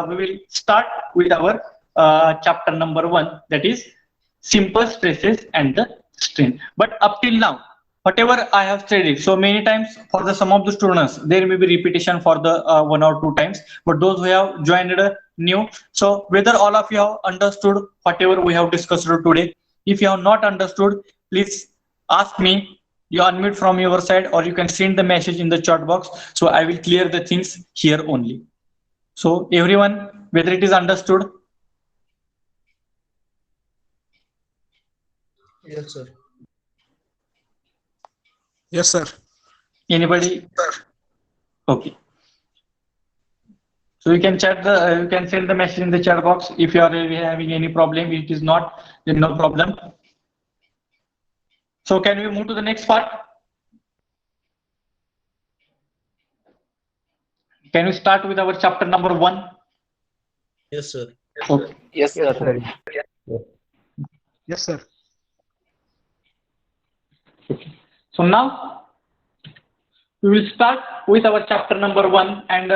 we will start with our chapter number 1, that is simple stresses and the strain. But up till now, whatever I have studied, so many times for the some of the students, there may be repetition for the 1 or 2 times, but those who have joined new, so whether all of you have understood whatever we have discussed today. If you have not understood, please ask me. You unmute from your side, or you can send the message in the chat box, so I will clear the things here only. So everyone, whether it is understood? Yes, sir. Yes, sir. Anybody? Okay. So you can you can send the message in the chat box if you are really having any problem. If it is not, then no problem. So can we move to the next part? Can we start with our chapter number 1? Yes, sir. Okay. Yes, sir. Yes, sir. So now we will start with our chapter number 1, and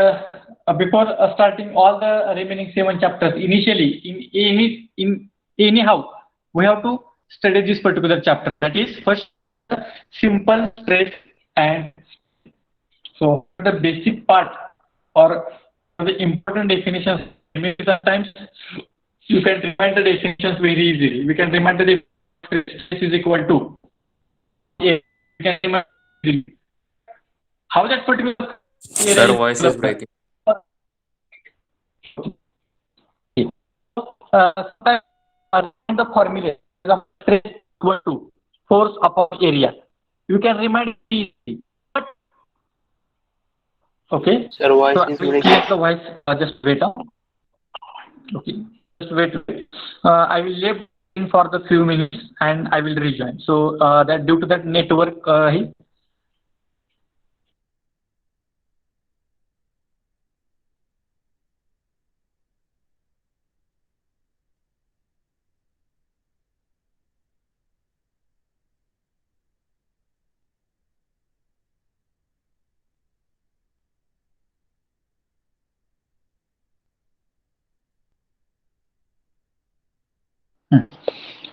before starting all the remaining 7 chapters, initially anyhow we have to study this particular chapter, that is first simple stress and so the basic part or the important definitions. Maybe sometimes you can remind the definitions very easily. We can remind the stress is equal to A. We can remind how that particular Sir, voice is breaking. The formula stress equal to force upon area. You can remind it easily. Okay. Sir, voice So is I will breaking. clear the voice. Just wait. Okay. Just wait. I will leave in for the few minutes and I will rejoin. So that due to that network,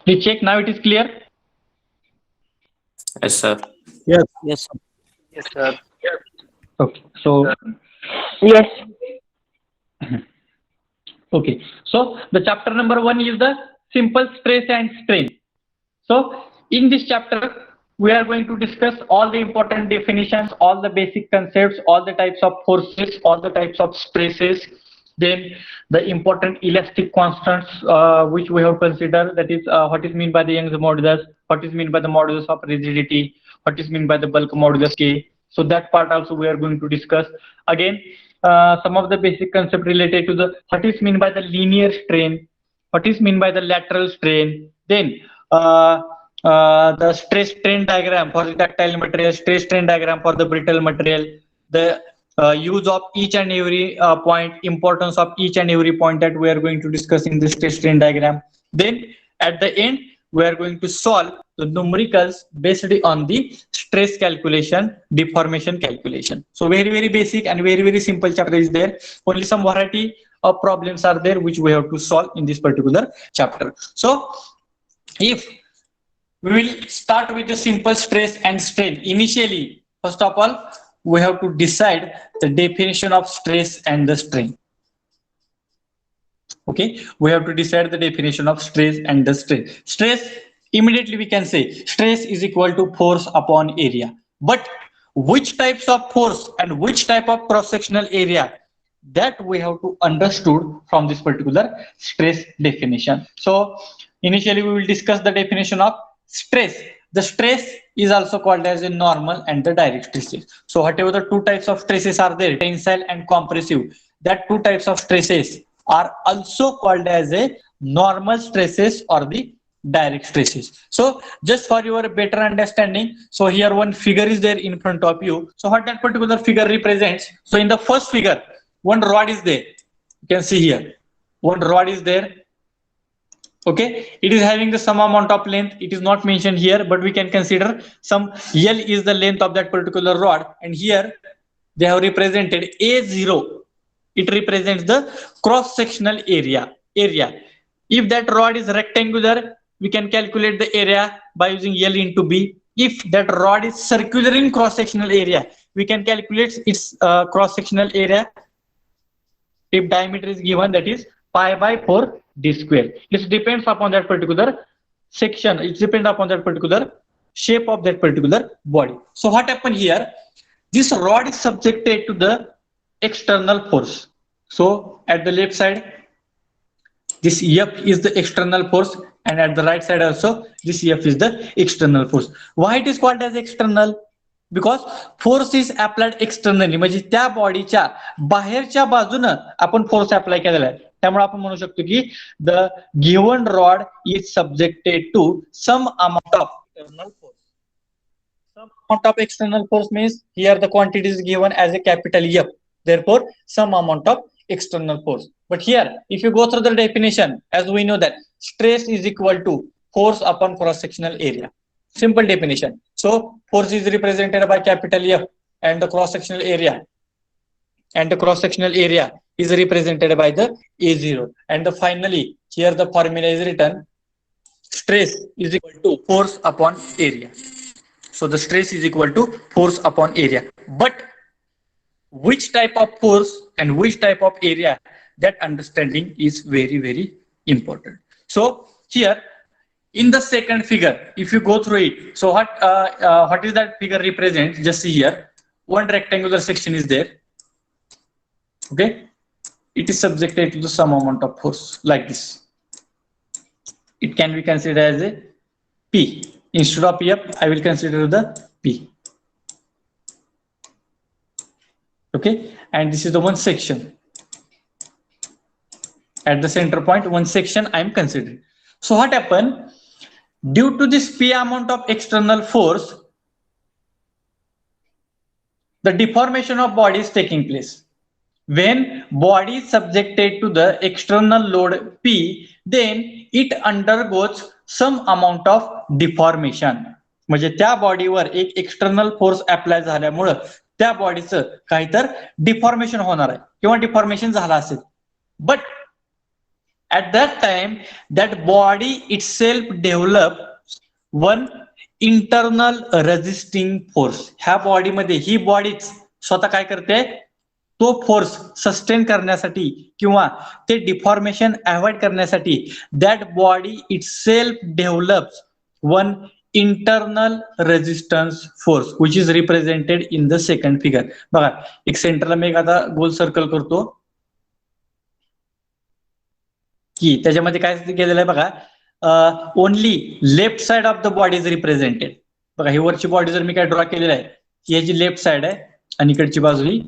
please check now. It is clear. Yes, sir. Yes. Yes, sir. Yes, sir. Okay. So Yes. Okay. So the chapter number 1 is the simple stress and strain. So in this chapter, we are going to discuss all the important definitions, all the basic concepts, all the types of forces, all the types of stresses, then the important elastic constants which we have considered, that is what is meant by the Young's modulus, what is meant by the modulus of rigidity, what is meant by the bulk modulus K. So that part also we are going to discuss. Again, some of the basic concept related to the what is meant by the linear strain, what is meant by the lateral strain, then the stress strain diagram for the ductile material, stress strain diagram for the brittle material, the use of each and every point, importance of each and every point that we are going to discuss in the stress strain diagram. Then at the end, we are going to solve the numericals based on the stress calculation, deformation calculation. So very basic and very simple chapter is there. Only some variety of problems are there which we have to solve in this particular chapter. So if we will start with the simple stress and strain. Initially, first of all, we have to decide the definition of stress and the strain. Okay, we have to decide the definition of stress and the strain. Stress, immediately we can say stress is equal to force upon area. But which types of force and which type of cross-sectional area, that we have to understood from this particular stress definition. So initially we will discuss the definition of stress. The stress is also called as a normal and the direct stresses. So whatever the two types of stresses are there, tensile and compressive, that two types of stresses are also called as a normal stresses or the direct stresses. So just for your better understanding, so here one figure is there in front of you. So what that particular figure represents, so in the first figure, one rod is there. You can see here, one rod is there. Okay, it is having the some amount of length. It is not mentioned here, but we can consider some L is the length of that particular rod, and here they have represented A0. It represents the cross-sectional area. If that rod is rectangular, we can calculate the area by using L into B. If that rod is circular in cross-sectional area, we can calculate its cross-sectional area. If diameter is given, that is pi by 4 d square. It depends upon that particular section. It depends upon that particular shape of that particular body. So what happened here? This rod is subjected to the external force. So at the left side, this F is the external force, and at the right side also, this F is the external force. Why it is called as external? Because force is applied externally. म्हणजे त्या बॉडीच्या बाहेरच्या बाजूनं आपण force apply केलेला आहे. त्यामुळे आपण म्हणू शकतो की the given rod is subjected to some amount of external force. Some amount of external force means here the quantity is given as a capital F. Therefore, some amount of external force. But here, if you go through the definition, as we know that stress is equal to force upon cross-sectional area. Simple definition. So force is represented by capital F, and the cross-sectional area is represented by the A0. And finally, here the formula is written: stress is equal to force upon area. So the stress is equal to force upon area. But which type of force and which type of area, that understanding is very important. So here in the second figure, if you go through it, so what is that figure represents? Just see here, one rectangular section is there. Okay, it is subjected to some amount of force like this. It can be considered as a P. Instead of F, I will consider the P. Okay, and this is the one section. At the center point, one section I am considering. So what happened? Due to this P amount of external force, the deformation of body is taking place. When body is subjected to the external load P, then it undergoes some amount of deformation. म्हणजे त्या बॉडीवर एक external force apply झाल्यामुळे त्या बॉडीचं काहीतर deformation होणार आहे किंवा deformation झाला असेल. But at that time, that body itself develop one internal resisting force. ह्या बॉडीमध्ये ही बॉडीच स्वतः काय करते? तो फोर्स सस्टेन करण्यासाठी किंवा ते डिफॉर्मेशन अवॉइड करण्यासाठी that body itself develops one internal resistance force which is represented in the second figure. बघा एक सेंटरला मी एक आता गोल सर्कल करतो की त्याच्यामध्ये काय केलेलं आहे बघा, only left side of the body is represented. बघा ही वरची बॉडी जर मी काय ड्रॉ केलेलं आहे की ह्याची लेफ्ट साइड आहे आणि इकडची बाजू ही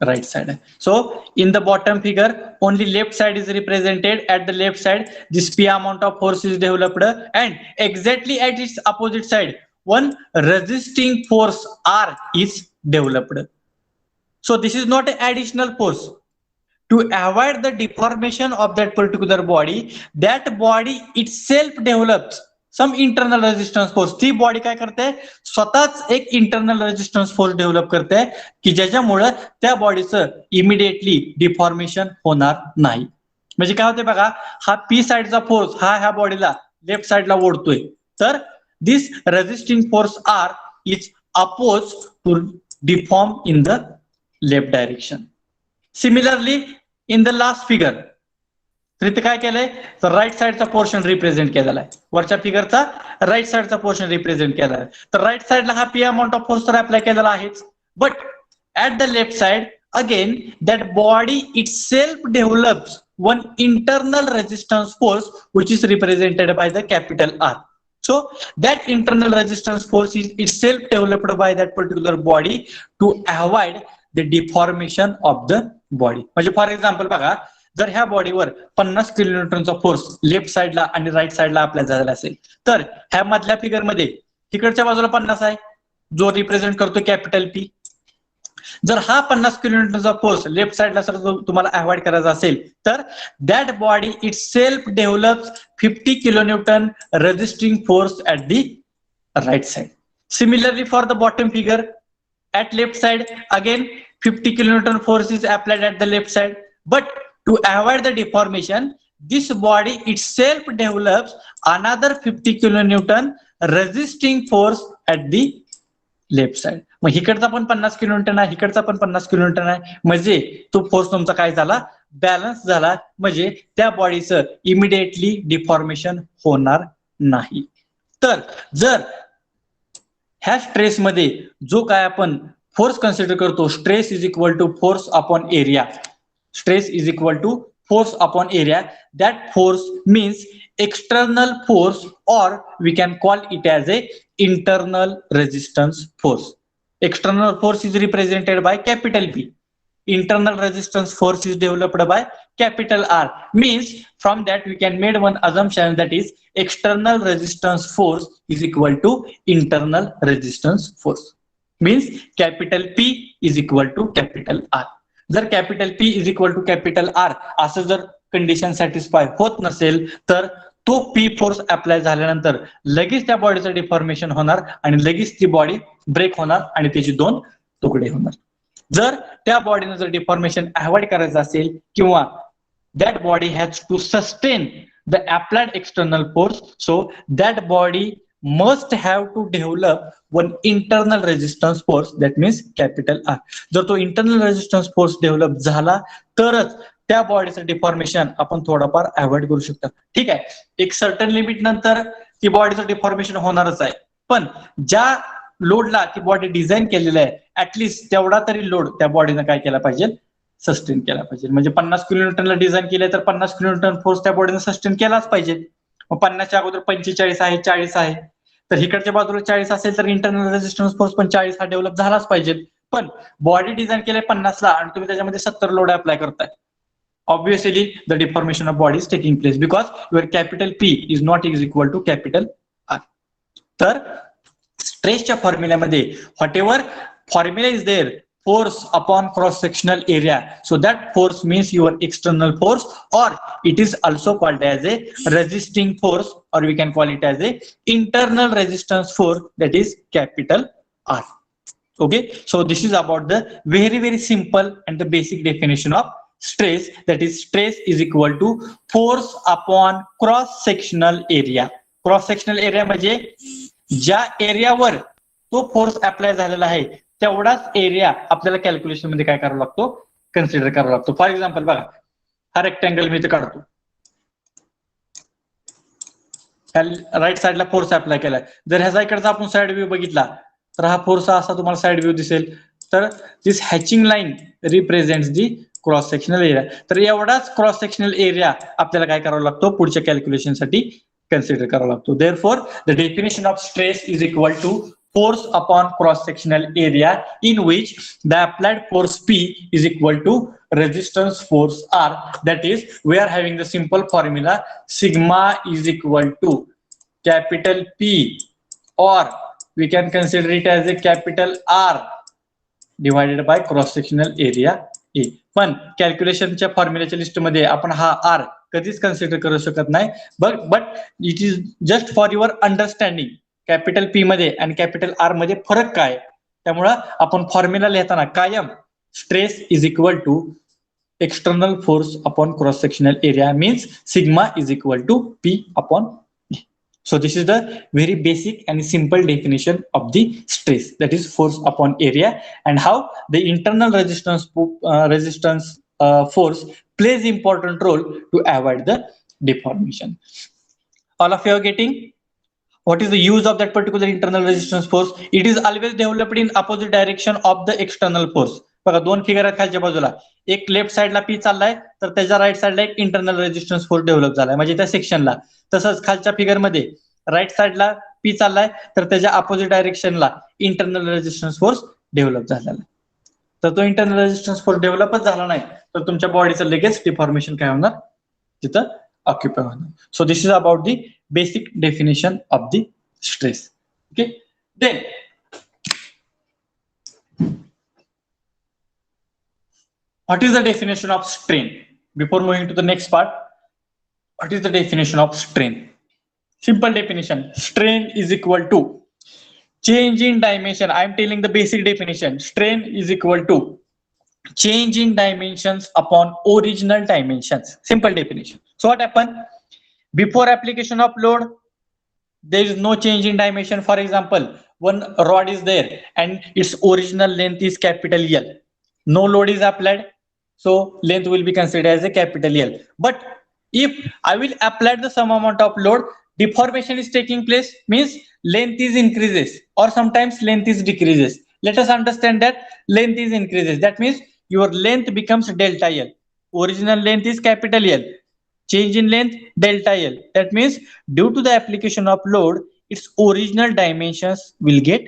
right side. So in the bottom figure only left side is represented. At the left side this P amount of force is developed and exactly at its opposite side one resisting force R is developed. So this is not an additional force. To avoid the deformation of that particular body, that body itself develops some internal resistance force. ती body काय करते, स्वतःच एक internal resistance force develop करते की ज्याच्यामुळे त्या बॉडीचं immediately deformation होणार नाही. म्हणजे काय होते बघा, हा पी साइडचा फोर्स हा ह्या बॉडीला लेफ्ट साइडला ओढतोय, तर this resisting force are is oppose to deform in the left direction. Similarly in the last figure इथे काय केलंय, तर राईट साइडचा पोर्शन रिप्रेझेंट केलेला आहे. वरच्या फिगरचा राईट साइडचा पोर्शन रिप्रेझेंट केला आहे. तर राईट साइडला हा पी अमाऊंट ऑफ फोर्स तर अप्लाय केलेला आहेच, but at the left side again that body itself develops one internal resistance force which is represented by the capital R. So that internal resistance force is itself developed by that particular body to avoid the deformation of the body. म्हणजे for example बघा, जर ह्या बॉडीवर 50 किलोन्यूटनचा force left साइडला आणि right साइडला apply झालेला असेल, तर ह्या मधल्या फिगर मध्ये तिकडच्या बाजूला 50 आहे जो रिप्रेझेंट करतो कॅपिटल पी. जर हा 50 किलोमीटरचा फोर्स लेफ्ट साइडला सर तुम्हाला अवॉइड करायचा असेल, तर that body itself develops 50 kilonewton resisting force at the right side. Similarly for the bottom figure at left side again 50 kilonewton force is applied at the left side, but to avoid the deformation this body itself develops another 50 kilonewton resisting force at the left side. मग इकडचा पण 50 kilonewton आहे, इकडचा पण 50 kilonewton आहे, म्हणजे तो force तुमचा काय झाला, बॅलन्स झाला, म्हणजे त्या बॉडीचं इमिडिएटली डिफॉर्मेशन होणार नाही. तर जर ह्या स्ट्रेस मध्ये जो काय आपण फोर्स कन्सिडर करतो, stress is equal to force upon area, stress is equal to force upon area, that force means external force or we can call it as a internal resistance force. External force is represented by capital P. Internal resistance force is developed by capital R. Means from that we can make one assumption, that is external resistance force is equal to internal resistance force. Means capital P is equal to capital R. जर capital P is equal to capital R असं जर condition satisfy होत नसेल, तर तो P force apply झाल्यानंतर लगेच त्या बॉडीचं डिफॉर्मेशन होणार आणि लगेच ती बॉडी ब्रेक होणार आणि त्याची 2 तुकडे होणार. जर त्या बॉडीनं जर डिफॉर्मेशन अवॉइड करायचं असेल किंवा that body has to sustain the applied external force, so that body must have to develop one internal resistance force, that means capital R. जर तो इंटरनल रेजिस्टन्स फोर्स डेव्हलप झाला तरच त्या बॉडीचं डिफॉर्मेशन आपण थोडंफार अवॉइड करू शकतो. ठीक आहे, एक सर्टन लिमिट नंतर ती बॉडीचं डिफॉर्मेशन होणारच आहे, पण ज्या लोडला ती बॉडी डिझाईन केलेलं आहे ऍटलिस्ट तेवढा तरी लोड त्या बॉडीनं काय केला पाहिजे, सस्टेन केला पाहिजे. म्हणजे 50 किलोन्यूटनला डिझाईन केलंय तर 50 किलोन्यूटन फोर्स त्या बॉडीनं सस्टेन केलाच पाहिजे. मग 50च्या अगोदर 45 आहे, 40 आहे, तर इकडच्या बाजूला 40 असेल तर इंटरनल रेजिस्टन्स फोर्स पण 40 हा डेव्हलप झालाच पाहिजे. पण बॉडी डिझाईन केलंय 50ला आणि तुम्ही त्याच्यामध्ये 70 लोड अप्लाय करताय, obviously the deformation of body is taking place because your capital P is not is equal to capital R. तर स्ट्रेसच्या फॉर्म्युल्यामध्ये whatever formula is there, force upon cross sectional area, so that force means your external force or it is also called as a resisting force or we can call it as a internal resistance force, that is capital R. Okay, so this is about the very simple and the basic definition of stress, that is stress is equal to force upon cross sectional area. Cross sectional area म्हणजे ज्या एरियावर तो force apply झालेला आहे तेवढाच area आपल्याला calculation मध्ये काय करावा लागतो, कन्सिडर करावा लागतो. फॉर एक्झाम्पल बघा, हा रेक्टँगल मी इथे काढतो, राईट साईडला फोर्स अप्लाय केलाय. जर ह्याचा इकडचा आपण साइड व्ह्यू बघितला तर हा फोर्स असा तुम्हाला साइड व्ह्यू दिसेल. तर this hatching line represents the cross sectional area. तर एवढाच क्रॉस सेक्शनल एरिया आपल्याला काय करावा लागतो, पुढच्या कॅल्क्युलेशन साठी कन्सिडर करावा लागतो. Therefore the definition of stress is equal to force upon cross sectional area in which the applied force P is equal to resistance force R. That is, we are having the simple formula sigma is equal to capital P, or we can consider it as a capital R divided by cross sectional area A. पण कॅल्क्युलेशनच्या फॉर्म्युलाच्या लिस्टमध्ये आपण हा R कधीच consider करू शकत नाही. But it is just for your understanding capital P मध्ये आणि कॅपिटल आर मध्ये फरक काय. त्यामुळं आपण फॉर्म्युला लिहिताना कायम stress is equal to external force upon cross sectional area means sigma is equal to P upon. So this is the very basic and simple definition of the stress, that is force upon area, and how the internal resistance force plays important role to avoid the deformation. All of you are getting what is the use of that particular internal resistance force? It is always developed in opposite direction of the external force. बघा दोन figure आहेत खालच्या बाजूला, एक left साइडला P चाललाय तर त्याच्या राईट साइडला एक इंटरनल रेजिस्टन्स फोर्स डेव्हलप झालाय म्हणजे त्या सेक्शनला. तसंच खालच्या फिगर मध्ये राईट साइडला पी चाललाय तर त्याच्या अपोजिट डायरेक्शनला इंटरनल रेजिस्टन्स फोर्स डेव्हलप झालेला आहे. तर तो इंटरनल रेजिस्टन्स फोर्स डेव्हलपच झाला नाही तर तुमच्या बॉडीचं लगेच डिफॉर्मेशन काय होणार, तिथं ऑक्युपाय होणार. So this is about the basic definition of the stress. Okay, then what is the definition of strain? Before moving to the next part, what is the definition of strain? Simple definition: strain is equal to change in dimension. I am telling the basic definition. Strain is equal to change in dimensions upon original dimensions. Simple definition. So what happened? Before application of load, there is no change in dimension. For example, one rod is there and its original length is capital L. No load is applied, so length will be considered as a capital L. But if I will apply the some amount of load, deformation is taking place, means length is increases or sometimes length is decreases. Let us understand that length is increases. That means your length becomes delta L. Original length is capital L. Change in length delta L. That means due to the application of load, its original dimensions will get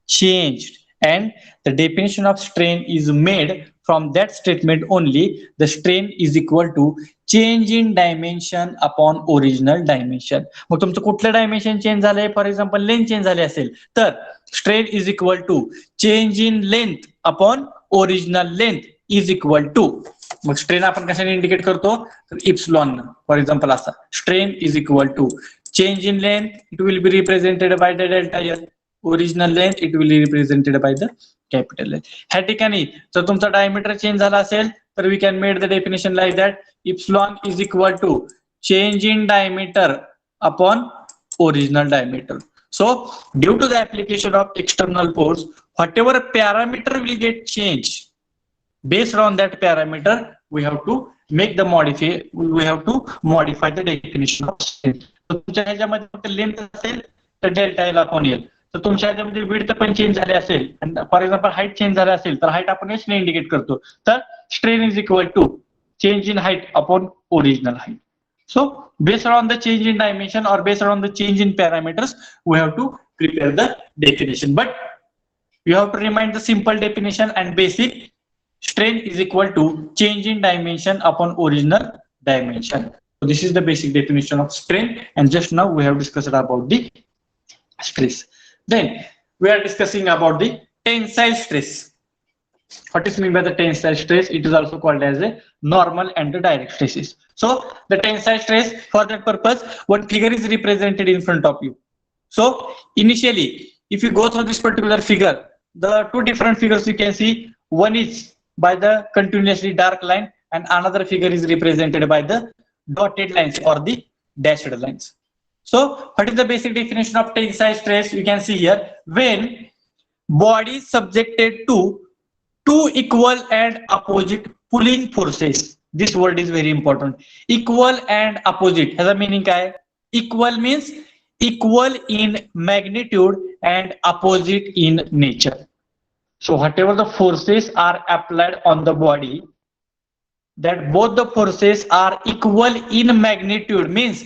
changed. And the definition of strain is made from that statement only. The strain is equal to change in dimension upon original dimension. मग तुमचं कुठलं dimension change झालंय, for example length change झाली असेल तर strain is equal to change in length upon original length is equal to. मग strain आपण कशाने इंडिकेट करतो तर इप्सिलॉन. फॉर एक्झाम्पल असा strain is equal to change in length, it will be represented by the delta L. Original length it will be represented by the capital length. ह्या ठिकाणी जर तुमचा डायमीटर चेंज झाला असेल तर we can made the definition like that epsilon is equal to change in diameter upon original diameter. So due to the application of external force, whatever parameter will get changed, based on that parameter we have to make the modify the definition of strain. तर तुमच्या ह्याच्यामध्ये फक्त length असेल तर delta L upon L. तर तुमच्या ह्याच्यामध्ये width पण चेंज झाले असेल आणि फॉर एक्झाम्पल हाईट चेंज झाले असेल तर हाईट आपण एच ने इंडिकेट करतो. तर strain is equal to change in height upon original height. So based on the change in dimension or based on the change in parameters, we have to prepare the definition. But you have to remind the simple definition and basic. Strain is equal to change in dimension upon original dimension. So this is the basic definition of strain. And just now we have discussed about the stress. Then we are discussing about the tensile stress. What is meant by the tensile stress? It is also called as a normal and the direct stresses. So the tensile stress, for that purpose, one figure is represented in front of you. So initially, if you go through this particular figure, the two different figures you can see. One is by the continuously dark line, and another figure is represented by the dotted lines or the dashed lines. So what is the basic definition of tensile stress? You can see here, when body subjected to two equal and opposite pulling forces. This word is very important. Equal and opposite has a meaning काय? Equal means equal in magnitude and opposite in nature. So whatever the forces are applied on the body, that both the forces are equal in magnitude means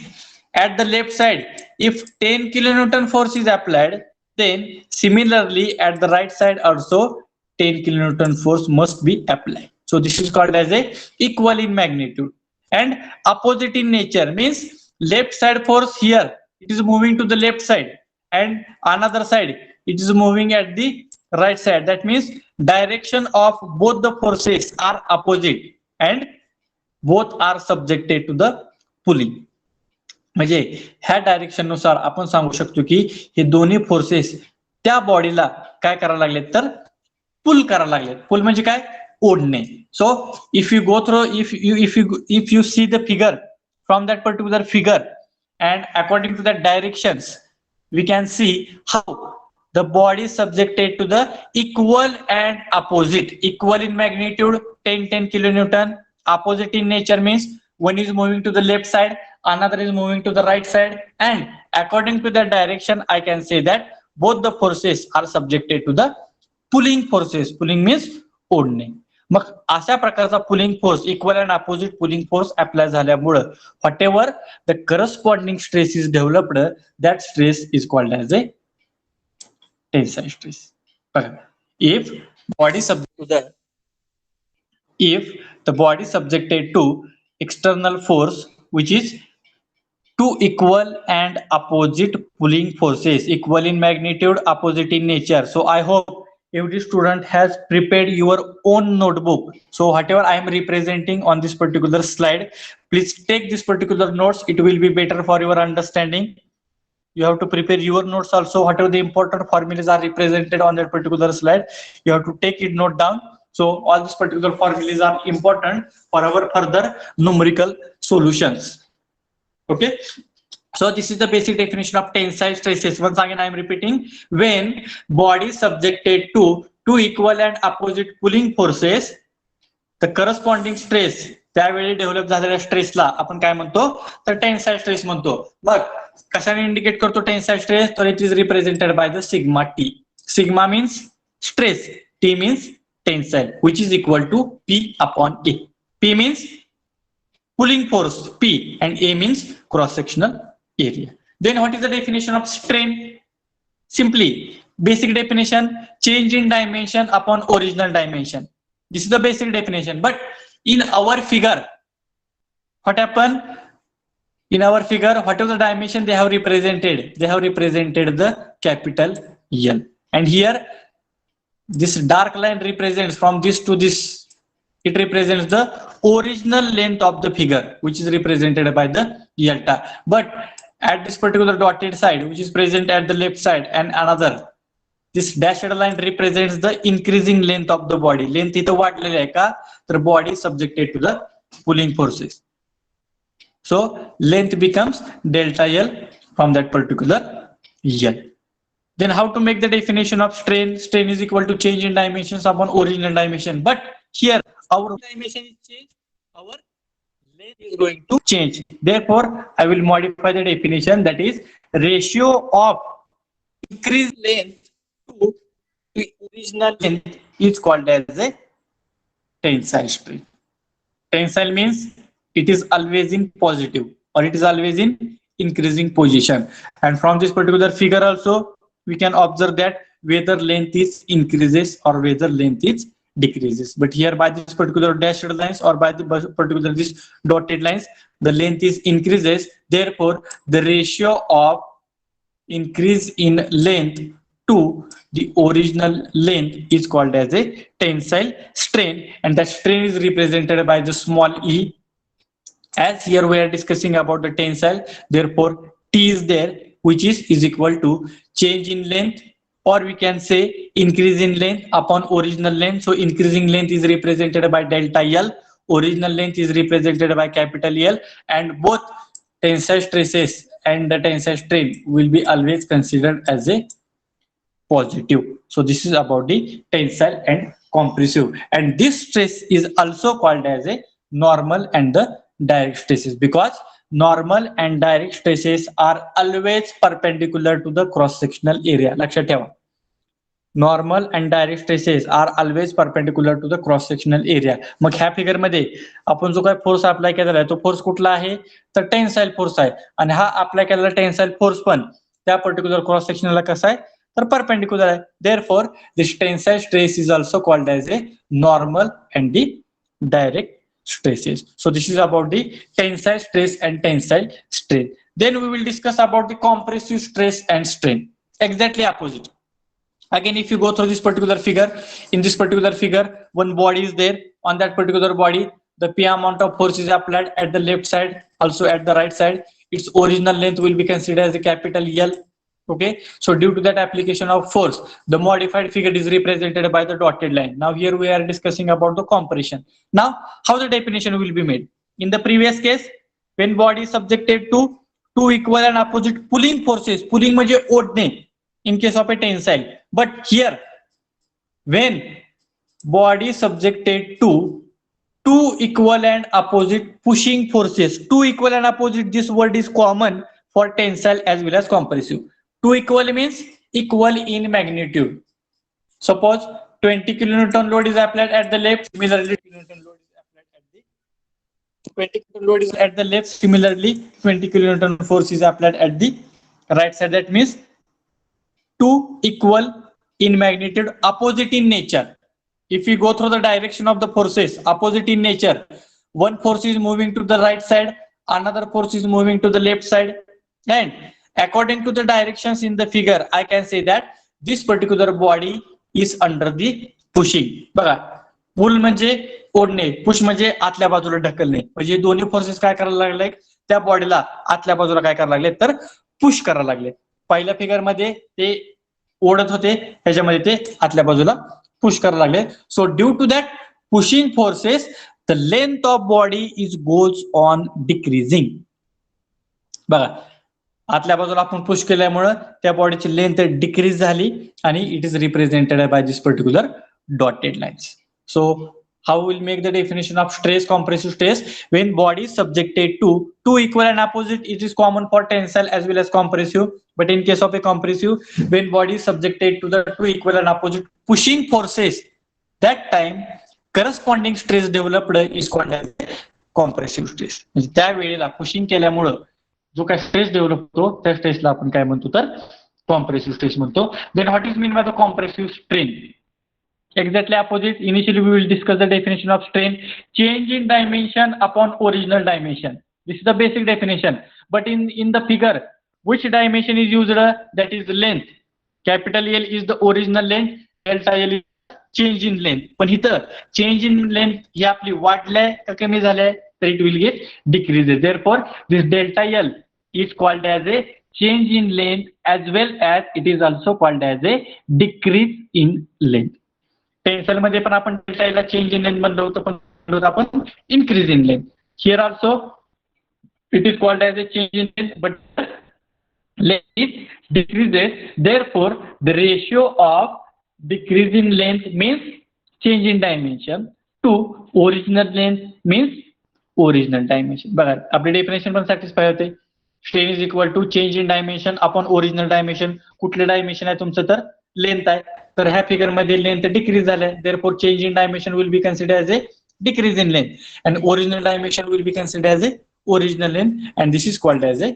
at the left side, if 10 kilonewton force is applied, then similarly at the right side also 10 kilonewton force must be applied. So this is called as a equal in magnitude. And opposite in nature means left side force here, it is moving to the left side, and another side it is moving at the right side. That means direction of both the forces are opposite and both are subjected to the pulling. म्हणजे ह्या direction नुसार आपण सांगू शकतो की हे दोन्ही forces त्या बॉडीला काय करायला लागलेत तर पुल करायला लागलेत. पुल म्हणजे काय? ओढणे. So if you go through if you see the figure from that particular figure and according to that directions we can see how the body is subjected to the equal and opposite. Equal in magnitude 10 kilonewton, opposite in nature means one is moving to the left side, another is moving to the right side, and according to that direction I can say that both the forces are subjected to the pulling forces. Pulling means ओढणे. मग अशा प्रकारचा pulling force equal and opposite pulling force apply झाल्यामुळे whatever the corresponding stress is developed, that stress is called as a tensile stress. बघा, if the body subjected to external force which is two equal and opposite pulling forces, equal in magnitude, opposite in nature. So I hope every student has prepared your own notebook. So whatever I am representing on this particular slide, please take this particular notes. It will be better for your understanding. You have to prepare your notes also. Whatever the important formulas are represented on that particular slide, you have to take it note down. So all these particular formulas are important for our further numerical solutions. Okay. So this is the basic definition of tensile stresses. Once again I am repeating, when body is subjected to two equal and opposite pulling forces, the corresponding stress त्यावेळी develop झालेल्या स्ट्रेसला आपण काय म्हणतो तर tensile stress म्हणतो. मग कशाने indicate करतो tensile stress? तर it is represented by the sigma T. Sigma means stress, T means tensile, which is equal to P upon A. P means pulling force P and A means cross sectional area. Then what is the definition of strain? Simply basic definition, change in dimension upon original dimension. This is the basic definition. But in our figure, what happened? In our figure, whatever the dimension they have represented the capital L. And here this dark line represents from this to this, it represents the original length of the figure, which is represented by the delta. But at this particular dotted side, which is present at the left side, and another, this dashed line represents the increasing length of the body. Length इथं वाढलेलं आहे का तर body is subjected to the pulling forces. So length becomes delta L from that particular L. Then how to make the definition of strain? Strain is equal to change in dimensions upon original dimension. But here our dimension is changed, our length is going to change. Therefore, I will modify the definition, that is ratio of increased length to the original length is called as a tensile strain. Tensile means it is always in positive or it is always in increasing position. And from this particular figure also, we can observe that whether length is increases or whether length is decreases. But here by this particular dashed lines or by the particular this dotted lines, the length is increases. Therefore, the ratio of increase in length to the original length is called as a tensile strain, and that strain is represented by the small e. As here we are discussing about the tensile, therefore T is there, which is equal to change in length, or we can say increase in length upon original length. So increasing length is represented by delta L, original length is represented by capital L, and both tensile stresses and the tensile strain will be always considered as a positive. So this is about the tensile and compressive, and this stress is also called as a normal and the direct stresses, because normal and direct stresses are always perpendicular to the cross sectional area. लक्षात ठेवा, normal and direct stresses are always perpendicular to the cross sectional area. मग ह्या figure मध्ये आपण जो काय force apply केलेला आहे तो फोर्स कुठला आहे, तर टेन्साईल फोर्स आहे, आणि हा अप्लाय केलेला टेन्साईल फोर्स पण त्या पर्टिक्युलर क्रॉस सेक्शनला कसा आहे, तर परपेंडिक्युलर आहे. Therefore this tensile stress is also called as a normal and the direct stresses. So this is about the tensile stress and tensile strain. Then we will discuss about the compressive stress and strain. Exactly opposite. Again, if you go through this particular figure, in this particular figure, one body is there. On that particular body, the P amount of force is applied at the left side, also at the right side. Its original length will be considered as a capital L. Okay, so due to that application of force, the modified figure is represented by the dotted line. Now here we are discussing about the compression. Now, how the definition will be made? In the previous case, when body is subjected to two equal and opposite pulling forces, pulling म्हणजे ओढणे, in case of a tensile. But here, when body is subjected to two equal and opposite pushing forces, two equal and opposite, this word is common for tensile as well as compressive. Two equal means equal in magnitude. Suppose 20 kilonewton load is applied at the left, similarly 20 kilonewton load is at the left, similarly 20 kilonewton force is applied at the right side. That means two equal in magnitude, opposite in nature. If we go through the direction of the forces, opposite in nature, one force is moving to the right side, another force is moving to the left side, and according to the directions in the figure, I can say that this particular body is under the pushing. बघा, पुल म्हणजे ओढणे, push म्हणजे आतल्या बाजूला ढकलणे, म्हणजे दोन्ही forces काय करायला लागले, त्या बॉडीला आतल्या बाजूला काय करायला लागले, तर पुश करायला लागले. पहिल्या फिगर मध्ये ते ओढत होते, ह्याच्यामध्ये ते आतल्या बाजूला पुश करायला लागले. So due to that pushing forces, the length of body is goes on decreasing. बघा, आतल्या बाजूला आपण पुश केल्यामुळे त्या बॉडीची लेंथ डिक्रीज झाली, आणि it is represented by this particular dotted lines. So how we'll make the definition of stress, compressive stress? When body is subjected to two equal and opposite, it is common for tensile as well as compressive. But in case of a compressive, when body is subjected to the two equal and opposite pushing forces, that time corresponding stress developed is called as compressive stress. म्हणजे त्या वेळेला pushing केल्यामुळे जो काय stress develop होतो, त्या स्ट्रेसला आपण काय म्हणतो, तर कॉम्प्रेसिव्ह स्ट्रेस म्हणतो. Then what is mean by the compressive strain? Exactly opposite. Initially, we will discuss the definition of strain: change in dimension upon original dimension. This is the basic definition. But in the figure, which dimension is used? That is the length. Capital L is the original length. Delta L is change in length. पण इथं change in length ही आपली वाढलंय का कमी झालंय, तर it will get decreases. Therefore, this delta L is called as a change in length, as well as it is also called as a decrease in length. Tensile मध्ये पण आपण delta change in length म्हणलं होतं, पण आपण increase in length. Here also it is called as a change in length, but length is decreases. Therefore the ratio of decrease in length means change in dimension to original length means original dimension. बघा, आपली definition पण satisfy होते. Strain is equal to change in dimension upon original dimension. कुठलं dimension आहे तुमचं, तर length आहे. तर ह्या फिगर मध्ये लेंथ डिक्रीज झाले, therefore change in dimension will be considered as a decrease in length, and original dimension will be considered as a original length, and this is called as a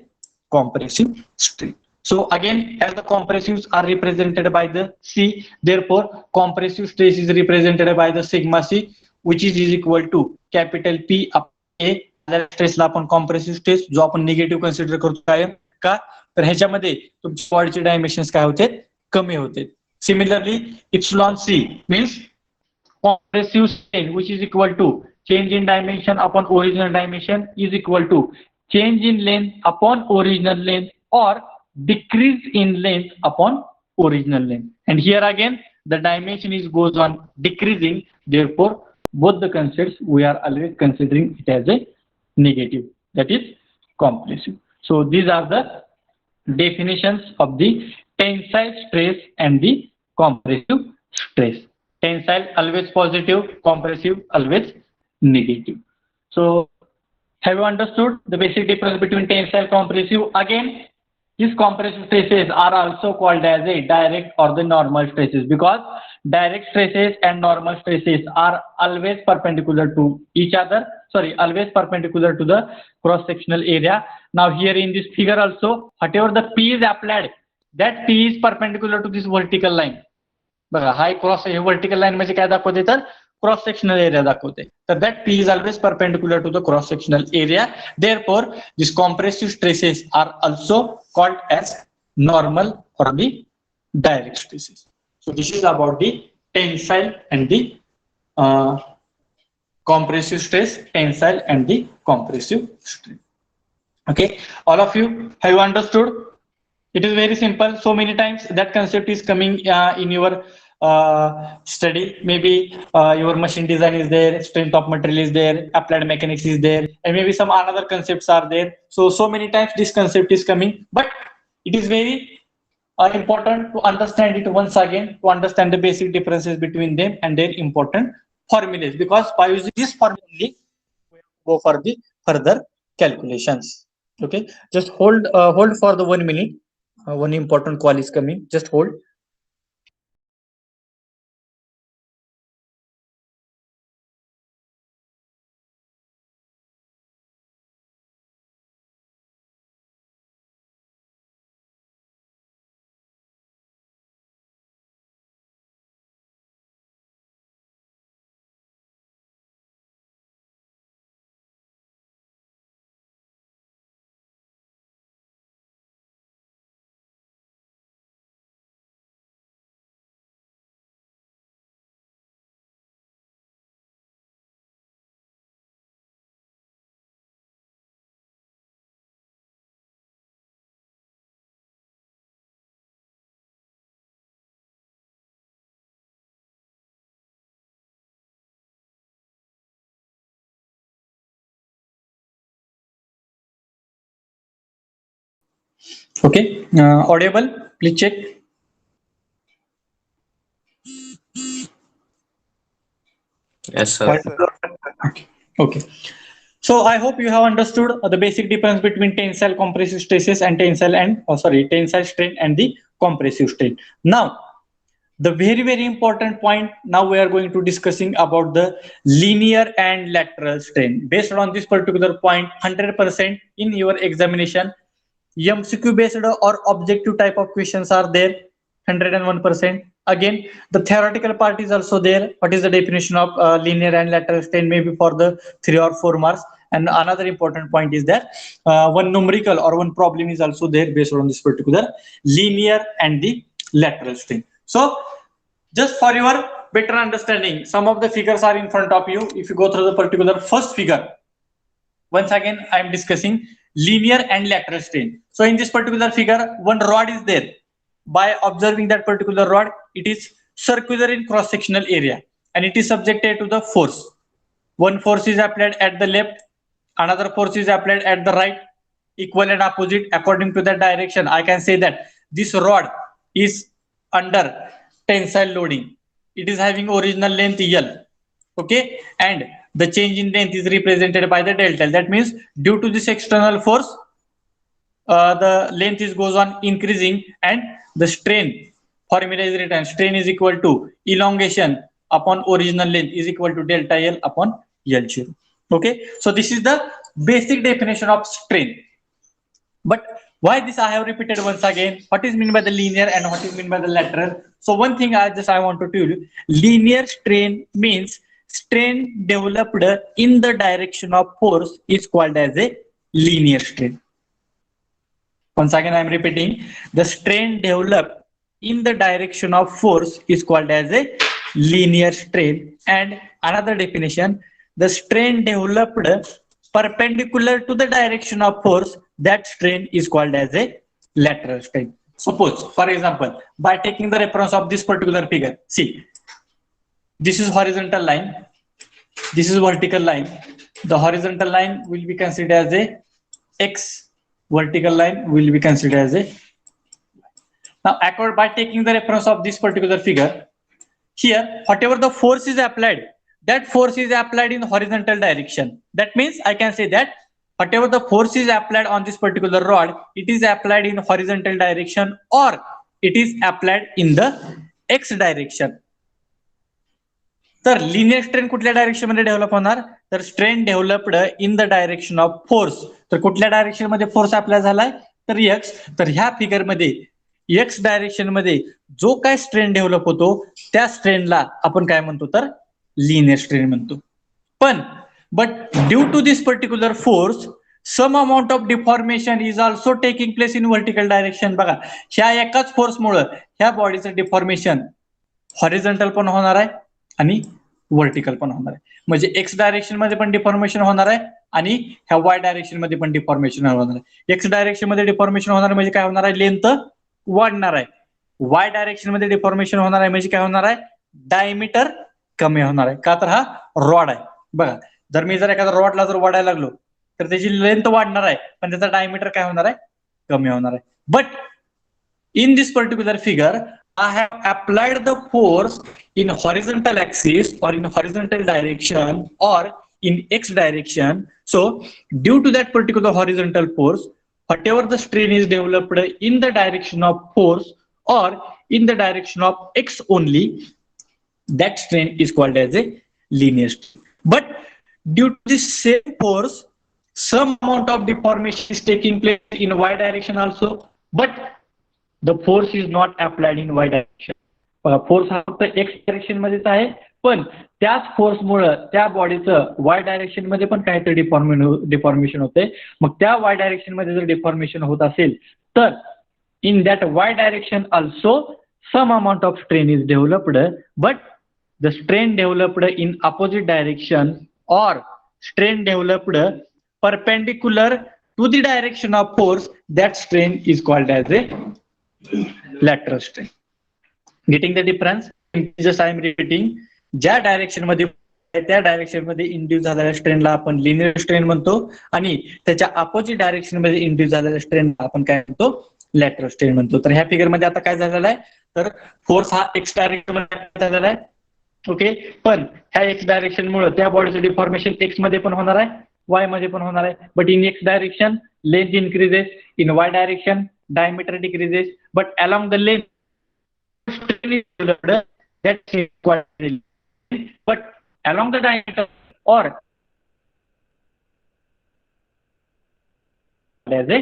compressive strain. So again, as the compressives are represented by the C, therefore compressive stress is represented by the sigma C, which is equal to capital P upon A. Stress ला आपण compressive stress, जो आपण negative consider करतो कायम, का तर ह्याच्यामध्ये तुमच्या बॉडीचे डायमेन्शन्स काय होते, कमी होते. Similarly, epsilon C means compressive strain, which is equal to change in dimension upon original dimension is equal to change in length upon original length, or decrease in length upon original length. And here again, the dimension is goes on decreasing. Therefore, both the concepts we are always considering it as a negative, that is compressive. So these are the definitions of the tensile stress and the compressive stress. Tensile always positive, compressive always negative. So have you understood the basic difference between tensile compressive? Again, these compressive stresses are also called as a direct or the normal stresses, because direct stresses and normal stresses are always perpendicular to each other. Sorry, always perpendicular to the cross-sectional area. Now here in this figure also, whatever the P is applied, that P is perpendicular to this vertical line. बघा हा cross vertical line म्हणजे काय दाखवते तर cross sectional area दाखवते तर that P is always perpendicular to the cross sectional area therefore this compressive stresses are also called as normal for the direct stresses. So this is about the tensile and the compressive stress, tensile and the compressive stress. Okay, all of you have you understood? It is very simple. So many times that concept is coming in your study. Maybe your machine design is there, strength of material is there, applied mechanics is there, and maybe some another concepts are there. So many times this concept is coming, but it is very important to understand it once again, to understand the basic differences between them and their important formulas, because by using this formula we go for the further calculations. Okay, just hold for the 1 minute. One important call is coming. Just hold. Okay, audible? Please check. Yes, sir. Okay. So I hope you have understood the basic difference between tensile compressive stresses and tensile strain and the compressive strain. Now, the very important point, now we are going to discussing about the linear and lateral strain. Based on this particular point, 100% in your examination, MCQ based or objective type of questions are there, 101%. Again, the theoretical part is also there. What is the definition of linear and lateral strain? Maybe for the 3 or 4 marks. And another important point is that one numerical or one problem is also there based on this particular linear and the lateral strain. So just for your better understanding, some of the figures are in front of you. If you go through the particular first figure, once again I am discussing linear and lateral strain. So in this particular figure, one rod is there. By observing that particular rod, it is circular in cross-sectional area and it is subjected to the force. One force is applied at the left, another force is applied at the right, equal and opposite according to that direction. I can say that this rod is under tensile loading. It is having original length L. Okay, and the change in length is represented by the delta. That means due to this external force, the length goes on increasing and the strain formula is written. Strain is equal to elongation upon original length is equal to delta L upon L0. Okay, so this is the basic definition of strain. But why this I have repeated once again? What is meant by the linear and what is meant by the lateral? So one thing I want to tell you, linear strain means strain developed in the direction of force is called as a linear strain. Once again I am repeating, the strain developed in the direction of force is called as a linear strain. And another definition, the strain developed perpendicular to the direction of force, that strain is called as a lateral strain. Suppose, for example, by taking the reference of this particular figure, see, this is horizontal line, this is vertical line. The horizontal line will be considered as a X, vertical line will be considered as a. Now, by taking the reference of this particular figure, here, whatever the force is applied, that force is applied in horizontal direction. That means I can say that whatever the force is applied on this particular rod, it is applied in horizontal direction or it is applied in the x direction. तर linear strain कुठल्या direction मध्ये develop होणार, तर strain developed in the direction of force. तर कुठल्या direction मध्ये force apply झालाय, तर एक्स. तर ह्या फिगर मध्ये एक्स डायरेक्शन मध्ये जो काय स्ट्रेन डेव्हलप होतो त्या स्ट्रेनला आपण काय म्हणतो, तर लिनियर स्ट्रेन म्हणतो. पण but due to this particular force some amount of deformation is also taking place in vertical direction. बघा, ह्या एकाच फोर्समुळे ह्या बॉडीचं डिफॉर्मेशन हॉरिझॉन्टल पण होणार आहे आणि व्हर्टिकल पण होणार आहे. म्हणजे एक्स डायरेक्शन मध्ये पण डिफॉर्मेशन होणार आहे आणि ह्या वाय डायरेक्शन मध्ये पण डिफॉर्मेशन होणार आहे. एक्स डायरेक्शन मध्ये डिफॉर्मेशन होणार म्हणजे काय होणार आहे, लेंथ वाढणार आहे. वाय डायरेक्शन मध्ये डिफॉर्मेशन होणार आहे म्हणजे काय होणार आहे, डायमीटर कमी होणार आहे. का तर हा रॉड आहे. बघा, जर मी जर एखाद्या रॉडला जर वाढायला लागलो तर त्याची लेंथ वाढणार आहे पण त्याचा डायमीटर काय होणार आहे, कमी होणार आहे. But in this particular figure, I have applied the force in horizontal axis or in horizontal direction or in x direction. So due to that particular horizontal force, whatever the strain is developed in the direction of force or in the direction of x only, that strain is called as a linear strain. But due to this same force, some amount of deformation is taking place in y direction also, but the force is not applied in y direction. Force हा फक्त x direction मध्येच आहे, पण त्याच फोर्समुळे त्या बॉडीचं Y direction मध्ये पण काहीतरी डिफॉर्मेशन होते. मग त्या वाय डायरेक्शन मध्ये जर डिफॉर्मेशन होत असेल तर in that Y direction also some amount of strain is developed, but the strain developed in opposite direction or strain developed perpendicular to the direction of force, that strain is called as a lateral strain. Getting the difference? Just I am repeating. ज्या direction मध्ये त्या direction मध्ये induce झालेल्या स्ट्रेनला आपण linear strain म्हणतो आणि त्याच्या अपोजिट डायरेक्शन मध्ये इंड्यूस झालेल्या स्ट्रेनला आपण काय म्हणतो, लॅटरल स्ट्रेन म्हणतो. तर ह्या फिगर मध्ये आता काय झालेलं आहे, तर फोर्स हा एक्स डायरेक्शन मध्ये झालेला आहे. ओके, पण ह्या एक्स डायरेक्शन मुळे त्या बॉडीचं डिफॉर्मेशन एक्स मध्ये पण होणार आहे, वाय मध्ये पण होणार आहे. But in x direction length increases, in Y direction diameter decreases, but along the length strain is developed, that is called, but along the diameter or as a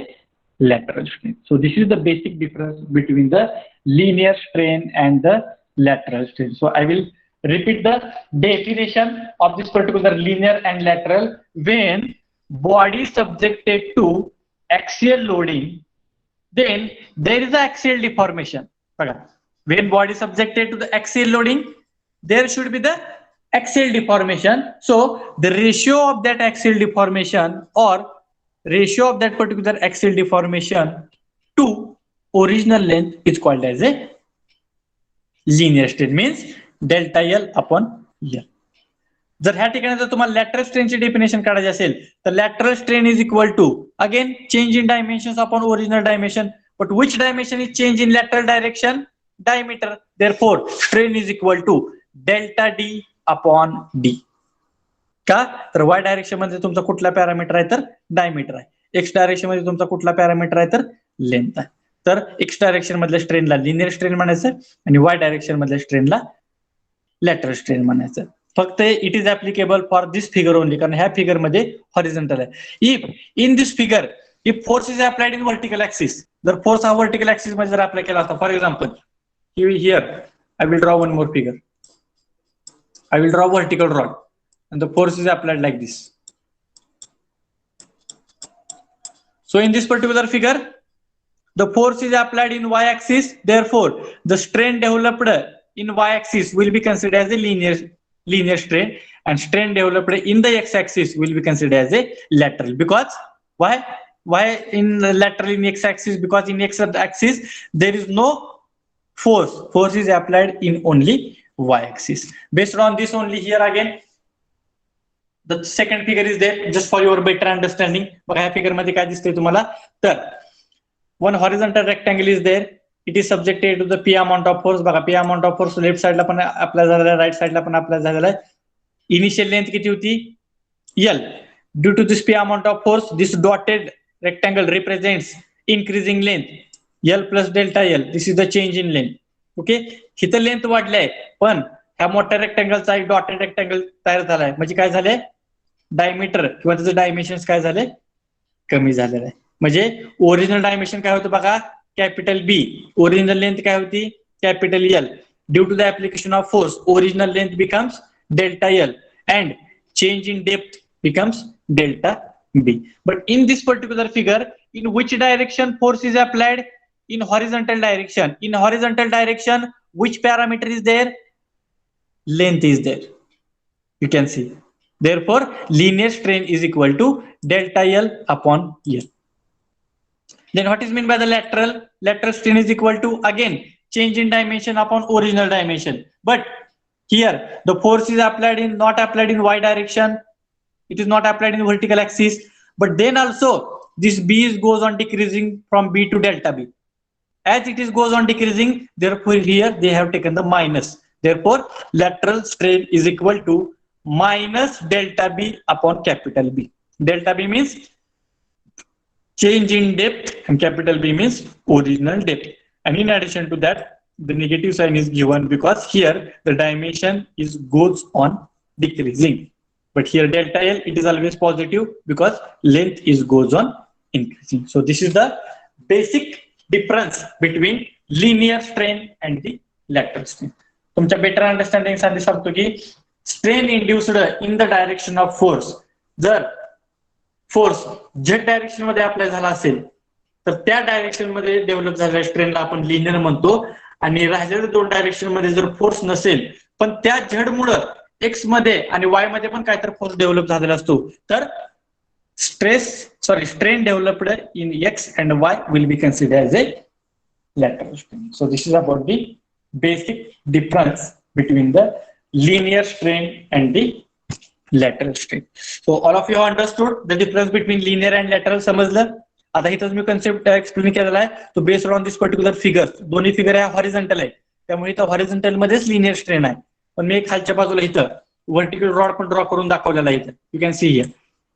lateral strain. So this is the basic difference between the linear strain and the lateral strain. So I will repeat the definition of this particular linear and lateral. When body subjected to axial loading, then there is an axial deformation. When body subjected to the axial loading, there should be the axial deformation. So the ratio of that axial deformation or ratio of that particular axial deformation to original length is called as a linear strain, means delta L upon L. जर ह्या ठिकाणी जर तुम्हाला lateral स्ट्रेनची definition काढायची असेल तर lateral strain is equal to again change in dimensions upon original dimension, but which dimension is change in lateral direction, diameter. Therefore strain is equal to delta D upon D. का तर Y direction मध्ये तुमचा कुठला parameter आहे, तर diameter आहे. X direction मध्ये तुमचा कुठला पॅरामीटर आहे, तर लेंथ आहे. तर एक्स डायरेक्शन मधल्या स्ट्रेनला लिनियर स्ट्रेन म्हणायचं आणि वाय डायरेक्शन मधल्या स्ट्रेनला लॅटरल स्ट्रेन म्हणायचं. फक्त it is applicable for this figure only, कारण ह्या फिगर मध्ये हॉरिझॉन्टल आहे. If in this figure if force is applied in vertical axis, जर फोर्स हा व्हर्टिकल ऍक्सिस मध्ये जर अप्लाय केला असता, for example here I will draw one more figure. I will draw vertical rod and the force is applied like this. So in this particular figure, the force is applied in y-axis. Therefore, the strain developed in y-axis will be considered as a linear strain, and strain developed in the x-axis will be considered as a lateral. Because why in the lateral in x-axis? Because in x-axis there is no force. Force is applied in only y-axis. Based on this only, here again the second figure is there just for your better understanding. बघा ह्या figure मध्ये काय दिसतंय तुम्हाला, तर one horizontal rectangle is there it is subjected to the P amount of force. बघा P amount of force left साइडला पण अप्लाय झालेला आहे, राईट साइडला पण अप्लाय झालेला आहे. इनिशियल लेंथ किती होती? L. Due to this P amount of force, this dotted rectangle represents increasing length. L plus delta L. This is the change in length. Okay. इथं लेंथ वाढलंय, पण ह्या मोठ्या रेक्टँगलचा एक डॉटेड रेक्टँगल तयार झालाय. म्हणजे काय झालंय? डायमीटर किंवा त्याचं डायमेन्शन काय झालंय? कमी झालेलं आहे. म्हणजे ओरिजिनल डायमेन्शन काय होतं बघा? Capital B. ओरिजिनल लेंथ काय होती? Capital L. Due to the application of force, original length becomes delta L and change in depth becomes delta B. But in this particular figure, in which direction force is applied? In horizontal direction. In horizontal direction, which parameter is there? Length is there. You can see. Therefore, linear strain is equal to delta L upon L. Then what is meant by the lateral? Lateral strain is equal to, again, change in dimension upon original dimension. But here, the force is not applied in y direction. It is not applied in vertical axis. But then also, this B goes on decreasing from B to delta B. As it is goes on decreasing, therefore here they have taken the minus. Therefore, lateral strain is equal to minus delta B upon capital B. Delta B means change in depth and capital B means original depth. And in addition to that, the negative sign is given because here the dimension goes on decreasing. But here delta L, it is always positive because length goes on increasing. So this is the basic difference between linear strain and the lateral strain. तुमच्या better understanding साठी सांगतो की strain induced in the direction of force, जर force z direction मध्ये apply झाला असेल तर त्या डायरेक्शन मध्ये डेव्हलप झालेल्या स्ट्रेनला आपण लिनियर म्हणतो. आणि राहिलेल्या दोन डायरेक्शन मध्ये जर फोर्स नसेल पण त्या झेड मुळे एक्स मध्ये आणि वाय मध्ये पण काहीतरी फोर्स डेव्हलप झालेला असतो तर strain developed in x and y will be considered as a lateral strain. So this is about the basic difference between the linear strain and the lateral strain. So all of you have understood the difference between linear and lateral. समजलं? आता इथंच मी concept explain केलेला आहे. तो based on this particular figure. दोन्ही figure आहे horizontal आहे, त्यामुळे इथं हॉरिझॉन्टल मध्येच लिनियर स्ट्रेन आहे. पण मी खालच्या बाजूला इथं वर्टिकल रॉड पण ड्रॉ करून दाखवलेला आहे. इथं you can see here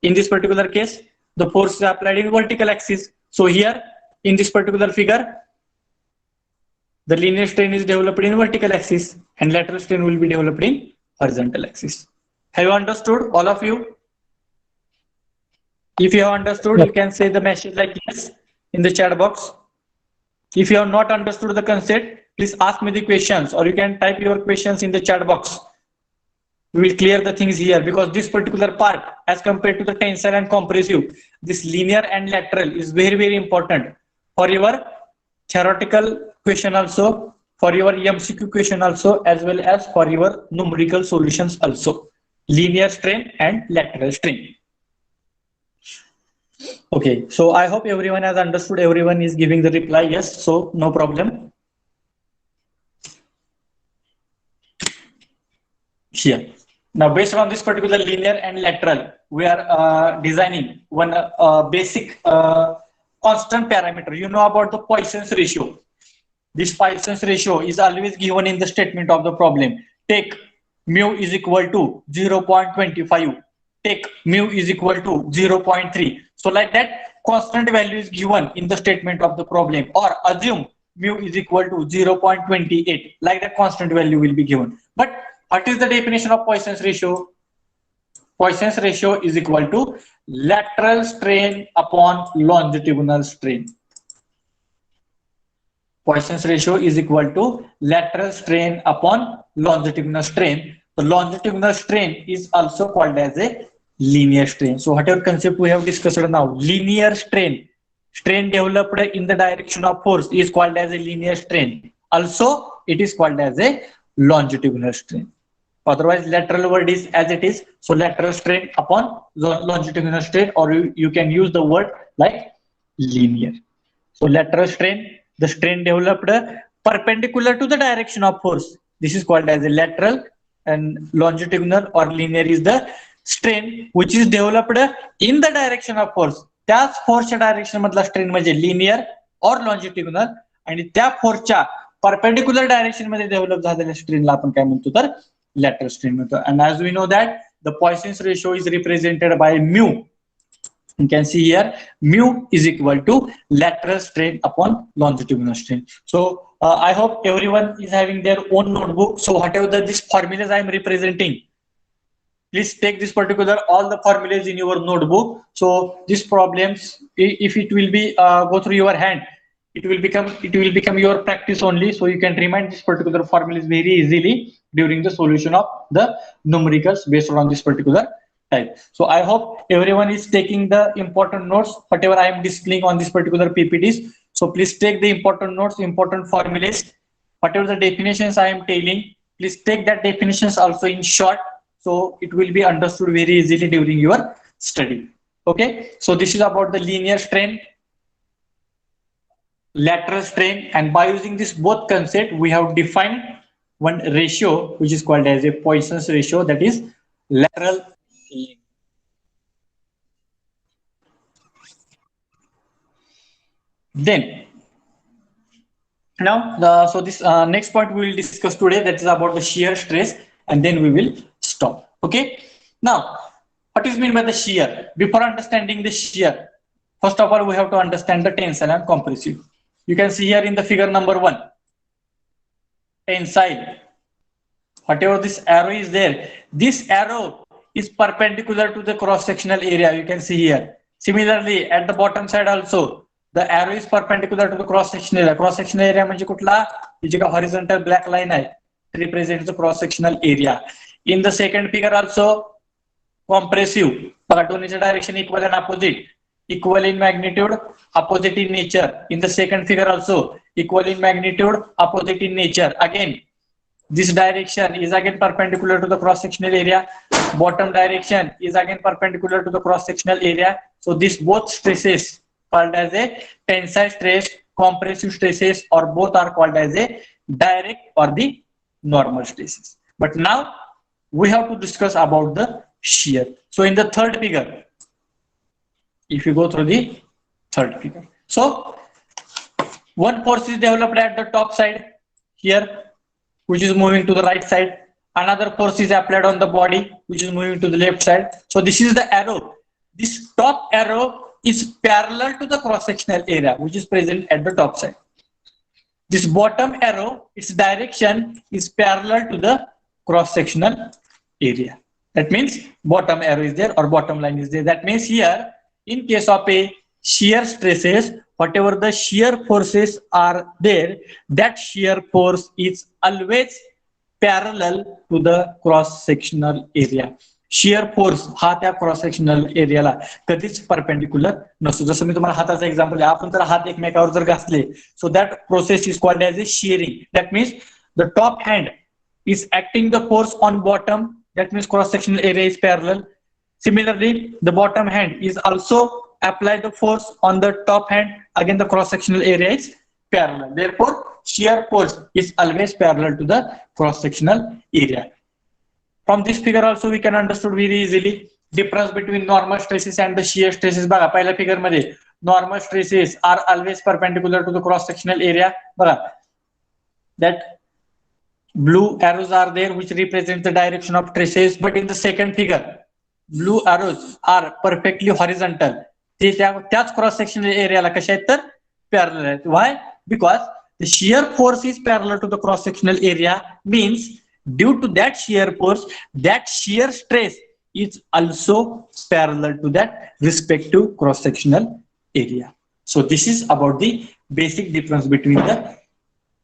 in this particular case the force is applied in vertical axis. So here in this particular figure the linear strain is developed in vertical axis and lateral strain will be developed in horizontal axis. Have you understood, all of you? If you have understood, you can say the message like yes in the chat box. If you have not understood the concept, please ask me the questions, or you can type your questions in the chat box. We will clear the things here because this particular part, as compared to the tensile and compressive, this linear and lateral is very, very important for your theoretical question also, for your MCQ question also, as well as for your numerical solutions also. Linear strain and lateral strain. Okay, so I hope everyone has understood. Everyone is giving the reply yes, so no problem. Here. Now, based on this particular linear and lateral, we are designing one basic constant parameter. You know about the Poisson's ratio. This Poisson's ratio is always given in the statement of the problem. Take mu is equal to 0.25. Take mu is equal to 0.3. So like that, constant value is given in the statement of the problem. Or assume mu is equal to 0.28. Like that, constant value will be given. But what is the definition of Poisson's ratio? Poisson's ratio is equal to lateral strain upon longitudinal strain. Poisson's ratio is equal to lateral strain upon longitudinal strain. The longitudinal strain is also called as a linear strain. So whatever concept we have discussed now, linear strain, strain developed in the direction of force is called as a linear strain. Also, it is called as a longitudinal strain. Otherwise, lateral word is as it is. So lateral strain upon longitudinal strain, or you can use the word like linear. So lateral strain, the strain developed perpendicular to the direction of force. This is called as a lateral, and longitudinal or linear is the strain which is developed in the direction of force. त्याच फोर्सच्या direction मधला strain म्हणजे linear or longitudinal, आणि त्या फोर्सच्या perpendicular direction मध्ये develop झालेल्या स्ट्रेनला आपण काय म्हणतो तर लॅटरल स्ट्रेन म्हणतो. And as we know that the Poisson's ratio is represented by mu. You can see here mu is equal to lateral strain upon longitudinal strain. So I hope everyone is having their own notebook. So whatever these formulas I am representing, please take this particular all the formulas in your notebook. So these problems, if it will be go through your hand, it will become your practice only. So you can remind this particular formulas very easily during the solution of the numericals based on this particular type. So I hope everyone is taking the important notes, whatever I am displaying on this particular PPTs. So please take the important notes, important formulas, whatever the definitions I am telling, please take that definitions also in short, so it will be understood very easily during your study. Okay, so this is about the linear strain, lateral strain, and by using this both concept, we have defined one ratio which is called as a Poisson's ratio, that is lateral. Then now so this next point we will discuss today, that is about the shear stress, and then we will stop. Okay, now what is meant by the shear? Before understanding the shear, first of all we have to understand the tensile and compressive. You can see here in the figure number 1, tensile. Whatever this arrow is there, this arrow is perpendicular to the cross-sectional area. You can see here. Similarly, at the bottom side also, the arrow is perpendicular to the cross-sectional area. Cross-sectional area म्हणजे कुठला? जी का horizontal black line आहे, represents the cross-sectional area. In the second figure also, compressive. बघा दोन्हीचे direction equal and opposite. Equal in magnitude, opposite in nature. In the second figure also, equal in magnitude, opposite in nature. Again, this direction is again perpendicular to the cross-sectional area. Bottom direction is again perpendicular to the cross-sectional area. So these both stresses called as a tensile stress, compressive stresses, or both are called as a direct or the normal stresses. But now we have to discuss about the shear. So in the third figure, if you go through the third figure, so one force is developed at the top side here, which is moving to the right side. Another force is applied on the body, which is moving to the left side. So this is the arrow. This top arrow is parallel to the cross-sectional area, which is present at the top side. This bottom arrow, its direction is parallel to the cross-sectional area. That means bottom arrow is there or bottom line is there. That means here, in case of a shear stresses, whatever the shear forces are there, that shear force is always parallel to the cross-sectional area. Shear force हा त्या cross sectional areola कधीच perpendicular नसतो. जसं मी तुम्हाला हाताचा example आहे, आपण जर हात एकमेकावर जर घासले, so that process is called as a shearing. That means the top hand is acting the force on bottom. That means cross-sectional area is parallel. Similarly, the bottom hand is also apply the force on the top hand. Again, the cross-sectional area is parallel. Therefore, shear force is always parallel to the cross-sectional area. From this figure also we can understood very easily difference between normal stresses and the shear stresses. बघा पहिल्या figure मध्ये normal stresses are always perpendicular to the cross-sectional area. बघा that blue arrows are there which represent the direction of stresses, but in the second figure blue arrows are perfectly horizontal. ते त्याच cross sectional areola कशा आहेत तर parallel आहेत. Why? Because the shear force is parallel to the cross sectional area, means due to that shear force, that shear stress is also parallel to that respective cross sectional area. So this is about the basic difference between the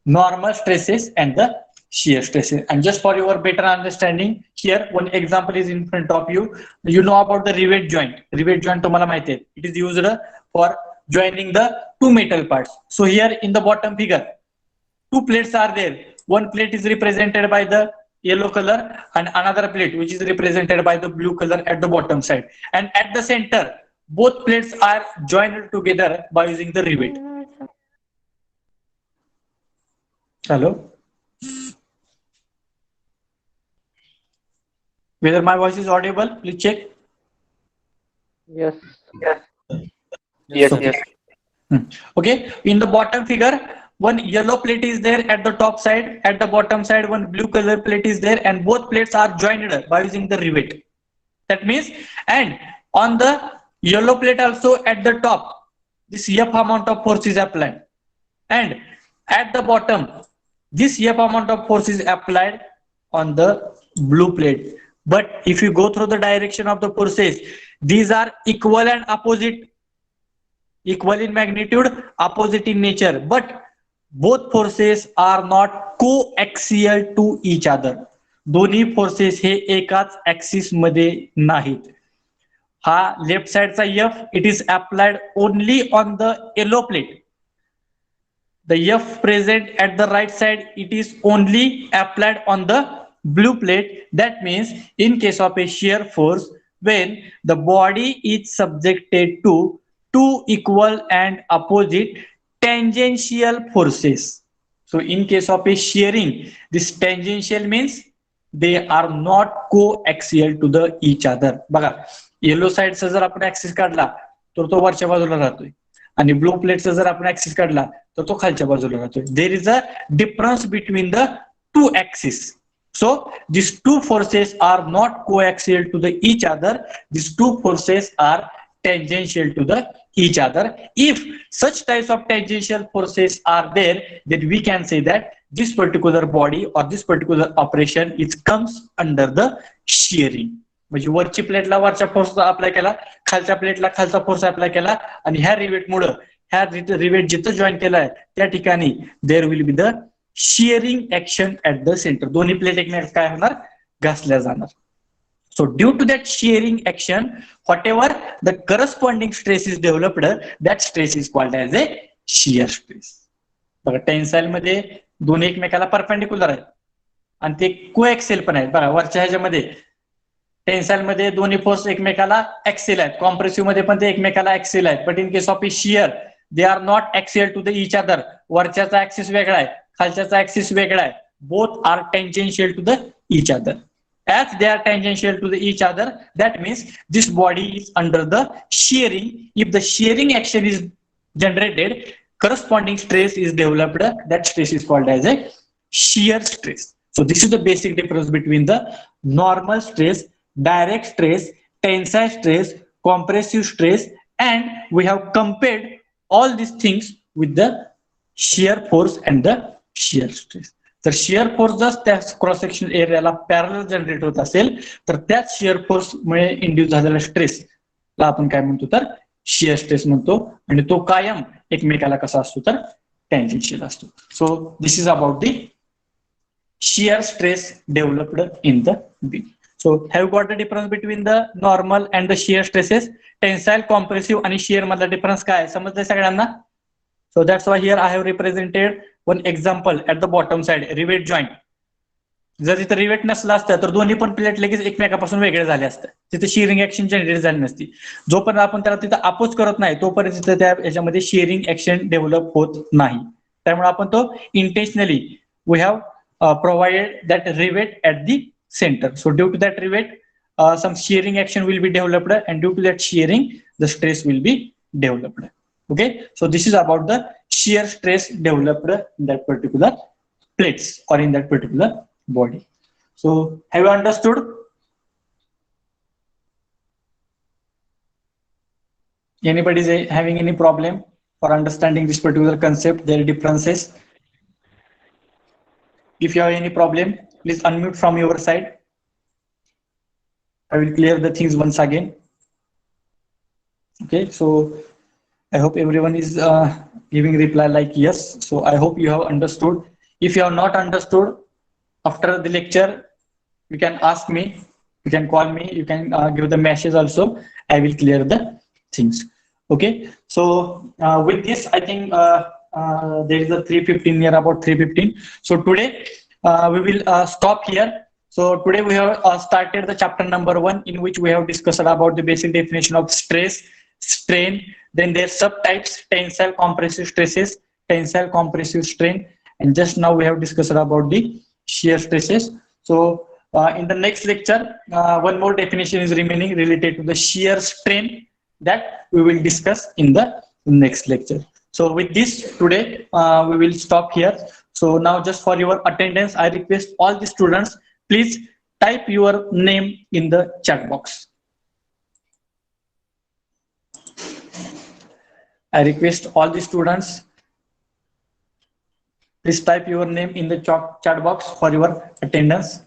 normal stresses and the shear stresses. And just for your better understanding, here one example is in front of you. You know about the rivet joint. Rivet joint तुम्हाला माहिती आहे. It is used for joining the two metal parts. So here in the bottom figure, two plates are there. One plate is represented by the yellow color and another plate which is represented by the blue color at the bottom side. And at the center, both plates are joined together by using the rivet. Hello? Whether my voice is audible, please check. Yes. Okay. In the bottom figure, one yellow plate is there at the top side, at the bottom side one blue color plate is there, and both plates are joined by using the rivet. That means, and on the yellow plate also at the top, this F amount of force is applied, and at the bottom, this F amount of force is applied on the blue plate. But if you go through the direction of the forces, these are equal and opposite, equal in magnitude, opposite in nature, but both forces are not coaxial to each other. दोन्ही forces हे एकाच axis मध्ये नाहीत. हा left साइडचा F, it is applied only on the yellow plate. The F present at the right side, it is only applied on the blue plate. That means in case of a shear force, when the body is subjected to two equal and opposite tangential forces. So in case of a shearing, this tangential means they are not coaxial to the each other. बघा, yellow साइडचा जर आपण axis काढला तर तो वरच्या बाजूला राहतोय, आणि ब्लू प्लेटचा जर आपण ऍक्सिस काढला तर तो खालच्या बाजूला राहतोय. There is a difference between the two axis. So these two forces are not coaxial to the each other. These two forces are tangential to the each other. If such types of tangential forces are there, then we can say that this particular body or this particular operation it comes under the shearing. म्हणजे वरची प्लेटला वरच्या force apply केला, खालच्या प्लेटला खालचा force apply केला, आणि ह्या रिवेटमुळे ह्या रिवेट जिथं जॉईन केलाय त्या ठिकाणी there will be the shearing action at the center. दोन्ही प्लेट एकमेकांना काय होणार, घासल्या जाणार. So due to that shearing action, whatever the corresponding stress is developed, that stress is called as a shear stress. बघा, tensile मध्ये दोन्ही एकमेकाला perpendicular आहेत आणि ते कोएक्सियल पण आहेत. बघा, वरच्या ह्याच्यामध्ये टेन्साइल मध्ये दोन्ही फोर्स एकमेकाला ऍक्सियल आहेत, कॉम्प्रेसिव्ह मध्ये पण ते एकमेकाला ऍक्सियल आहेत. But in case of a shear they are not axial to the each other. वरच्याचा ऍक्सिस वेगळा आहे, खालच्याचा ऍक्सिस वेगळा आहे. Both are tangential to the each other. As they are tangential to the each other, that means this body is under the shearing. If the shearing action is generated, corresponding stress is developed. That stress is called as a shear stress. So this is the basic difference between the normal stress, direct stress, tensile stress, compressive stress, and we have compared all these things with the shear force and the shear stress. तर shear force जर त्या cross section areola parallel generate होत असेल तर त्याच shear force मुळे induce झालेला स्ट्रेसला आपण काय म्हणतो, तर शिअर स्ट्रेस म्हणतो, आणि तो कायम एकमेकाला कसा असतो, तर टँजेन्शियल असतो. सो this is about the shear stress developed in the beam. So have got the difference between the normal and the shear stresses. Tensile, compressive आणि शिअर मधला डिफरन्स काय समजलंय सगळ्यांना? So that's why here I have represented one example at the bottom side, rivet joint. जर तिथे rivet नसला असतं तर दोन्ही पण प्लेट लगेच एकमेकापासून वेगळे झाले असते, तिथे शिअरिंग ऍक्शन जनरेट झाली नसती. जोपर्यंत आपण त्याला तिथे अपोज करत नाही तोपर्यंत तिथे त्या याच्यामध्ये शिअरिंग ऍक्शन डेव्हलप होत नाही. त्यामुळे आपण तो intentionally we have provided that rivet at the center. So due to that rivet some shearing action will be developed, and due to that shearing the stress will be developed. Okay, so this is about the shear stress developed in that particular plates or in that particular body. So have you understood? Anybody is having any problem for understanding this particular concept, their differences? If you have any problem, please unmute from your side. I will clear the things once again. Okay, so I hope everyone is giving reply like yes. So I hope you have understood. If you have not understood, after the lecture, you can ask me, you can call me, you can give the message also. I will clear the things. Okay, so with this, I think there is a 3:15 near about 3:15. So today we will stop here. So today we have started the chapter number 1, in which we have discussed about the basic definition of stress, strain, then their subtypes, tensile, compressive stresses, tensile, compressive strain, and just now we have discussed about the shear stresses. So in the next lecture, one more definition is remaining related to the shear strain that we will discuss in the next lecture. So with this today, we will stop here. So now just for your attendance, I request all the students, please type your name in the chat box. I request all the students, please type your name in the chat box for your attendance.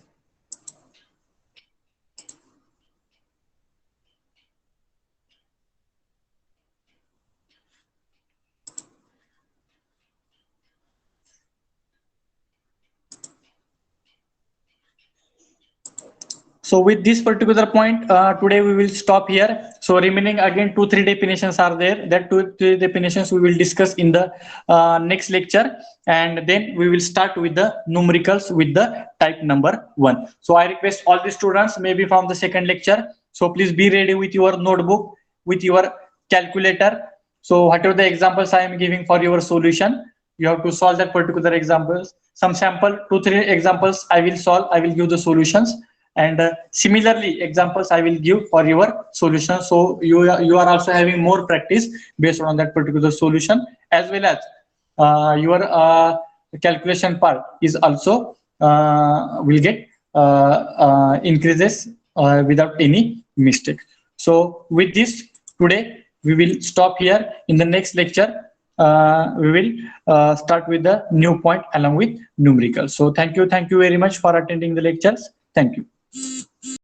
So with this particular point, today we will stop here. So remaining again 2-3 definitions are there. That 2-3 definitions we will discuss in the next lecture, and then we will start with the numericals with the type number 1. So I request all the students, maybe from the second lecture, so please be ready with your notebook, with your calculator. So whatever the examples I am giving for your solution, you have to solve that particular examples. Some sample 2-3 examples I will solve. I will give the solutions. And similarly examples I will give for your solution, so you are also having more practice based on that particular solution, as well as your calculation part is also will get increases without any mistake. So with this today we will stop here. In the next lecture we will start with the new point along with numerical. So thank you very much for attending the lectures. Thank you.